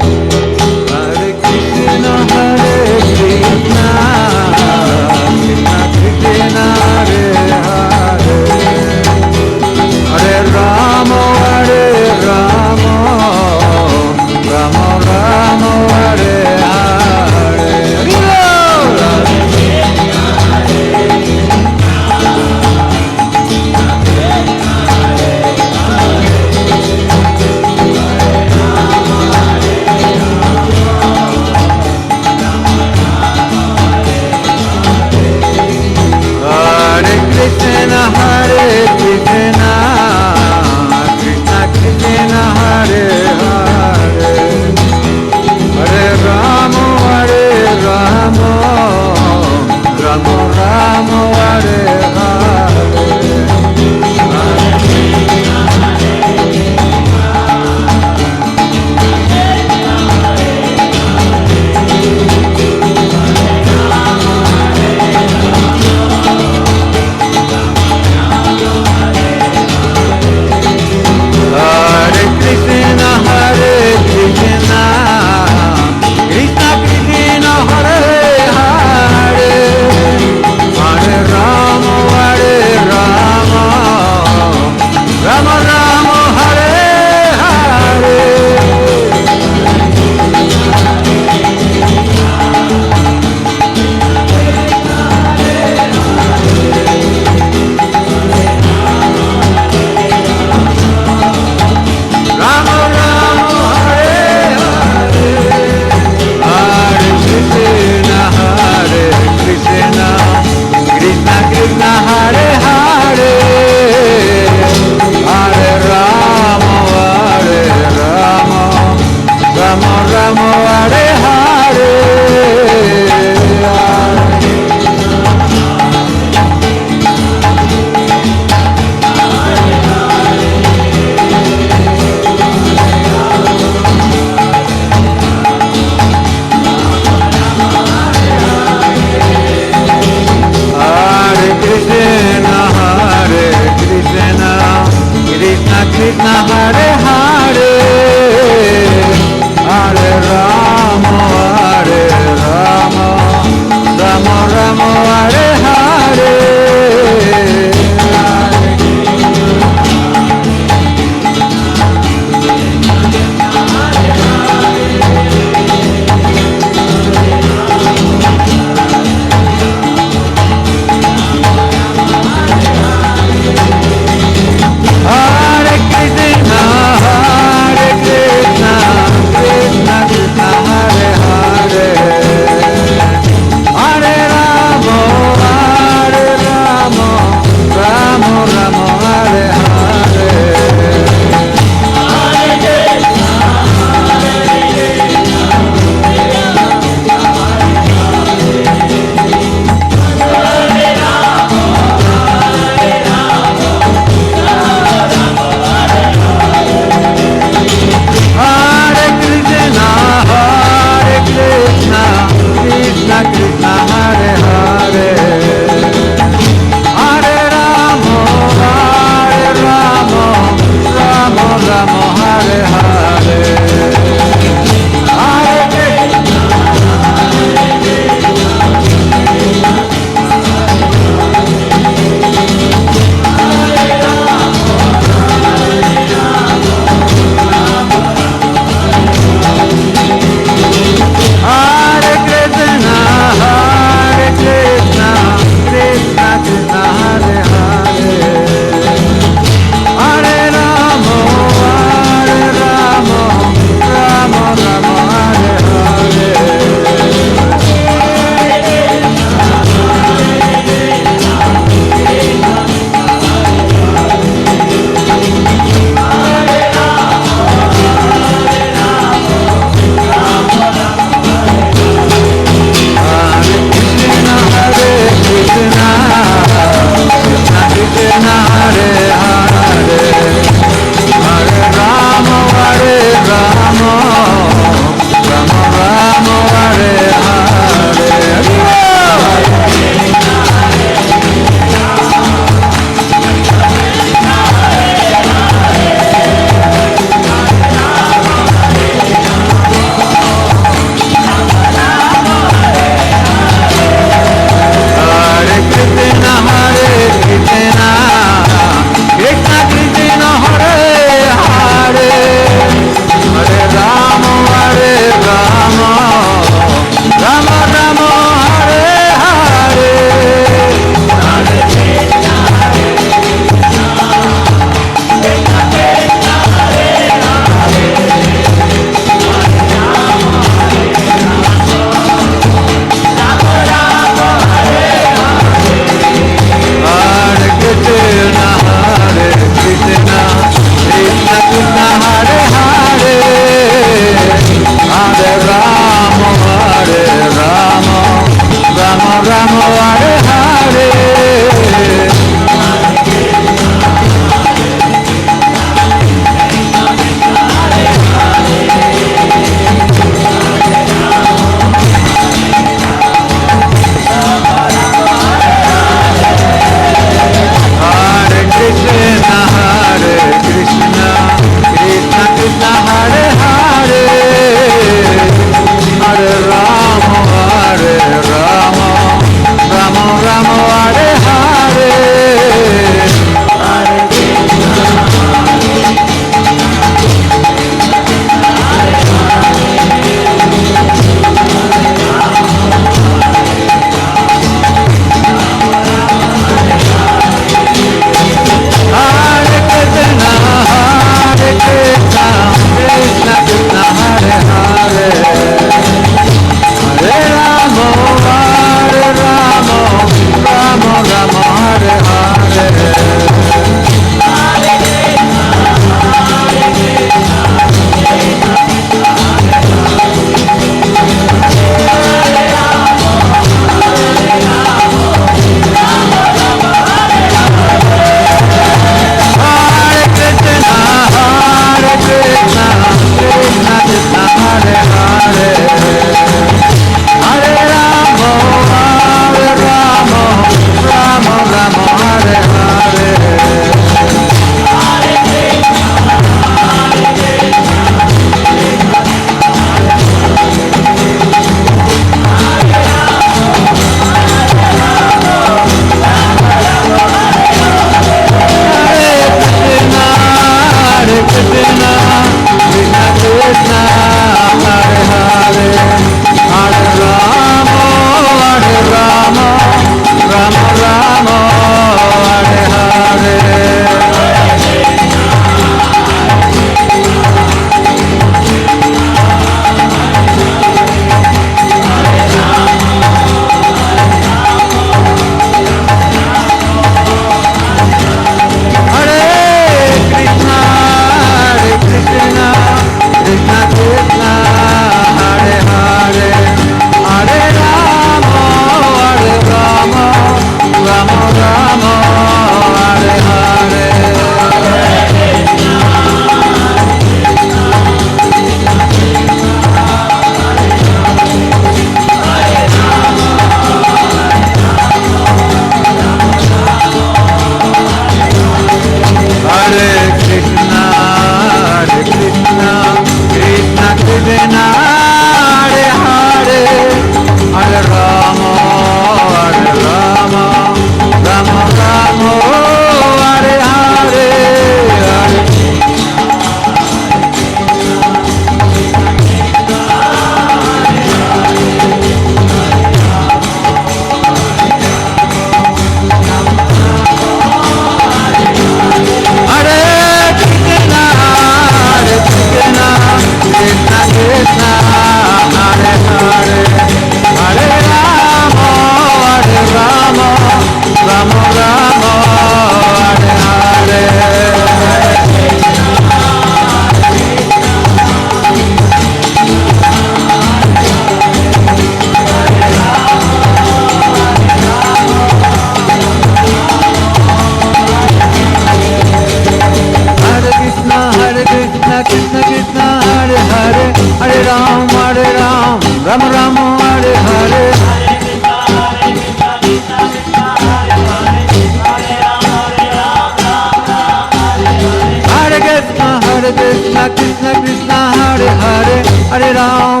Krishna Krishna Hare Hare Hare Ram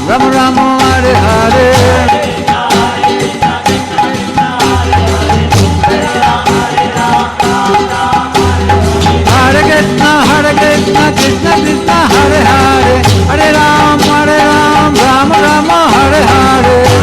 Ram Ram Hare Hare Hare Krishna Krishna Krishna Hare Hare Hare Ram Ram Ram Hare Hare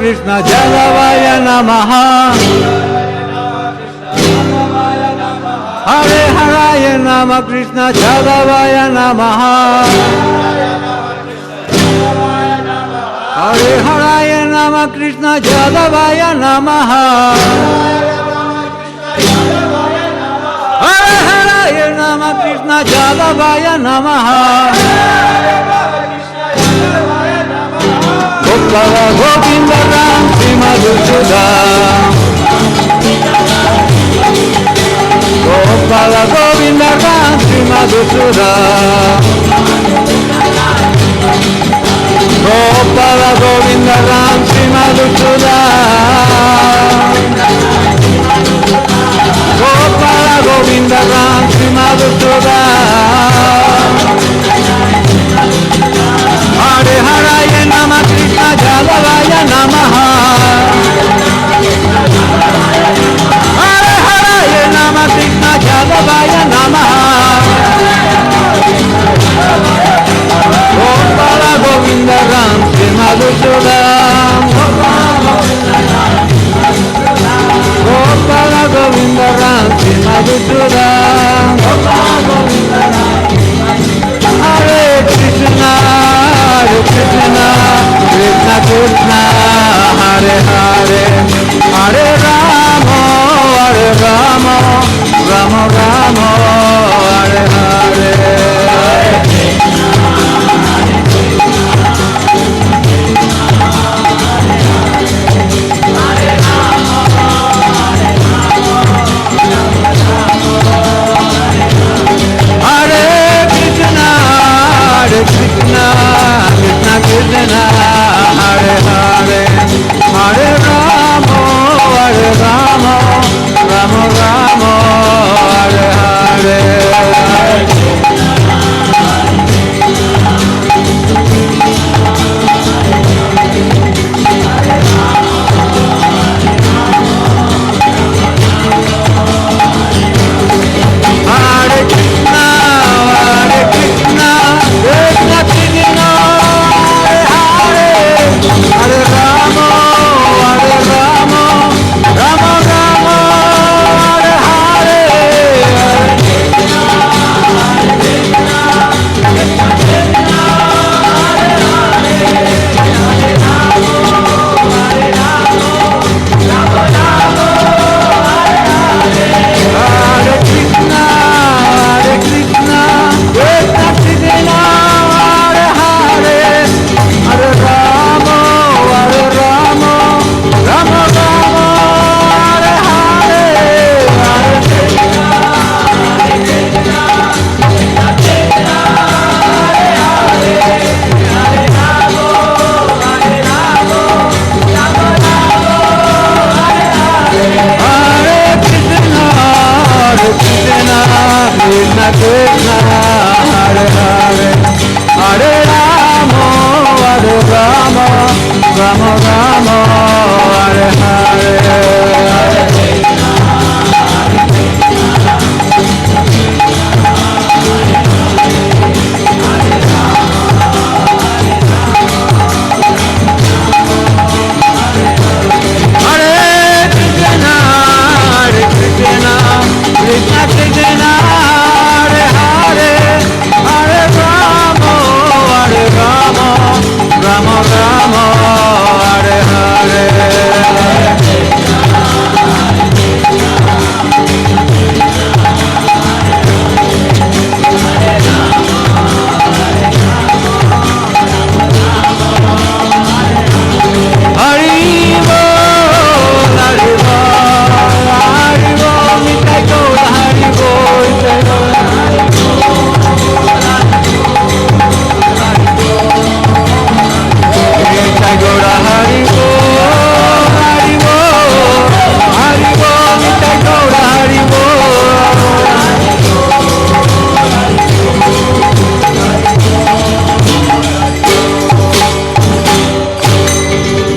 Krishna Jalavaya Namaha Hare Haraya Nama Krishna Jalavaya Namaha Hare Haraya Nama Krishna Jalavaya Namaha Hare Haraya Nama Krishna Jalavaya Namaha Gopala Govinda Ram Sri Madhusudan Gopala Govinda Ram Sri Madhusudan Gopala Govinda Ram Sri Madhusudan Gopala Govinda Ram Sri Madhusudan Hare Haraya Nama Krishna Jalavaya Namaha Hare Rama, Hare Rama, Rama Rama, Hare Hare. Hare Krishna, Krishna Krishna, Hare Hare, Hare Rama, Hare Rama, Rama Rama, Hare Hare. Hare Krishna, Krishna Krishna, Hare Hare, Hare Rama, Hare Rama, Rama Rama, Hare Hare. Hare Krishna, Krishna Krishna, Hare Hare, Hare Rama, Hare Rama, Rama Rama, Hare Hare, Hare Krishna, Krishna Krishna, Hare Hare, Hare Rama, Hare Rama, Rama Rama, Hare Hare. Krishna, Krishna Krishna, Hare Hare, Hare Rama, Hare Rama, Rama Rama, Hare Hare. Hare Krishna, Krishna Krishna, Hare Hare, Hare Rama, Hare Rama, Rama Rama, Hare Hare. Hari Bol, Hari Bol, Hari Bol, Nitai Gaura Hari Bol, Nitai Gaura Hari Bol, Nitai Gaura Hari Bol, Hari Bol, Hari Bol, Nitai Gaura Hari Bol.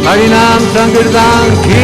Harinam Sankirtan Ki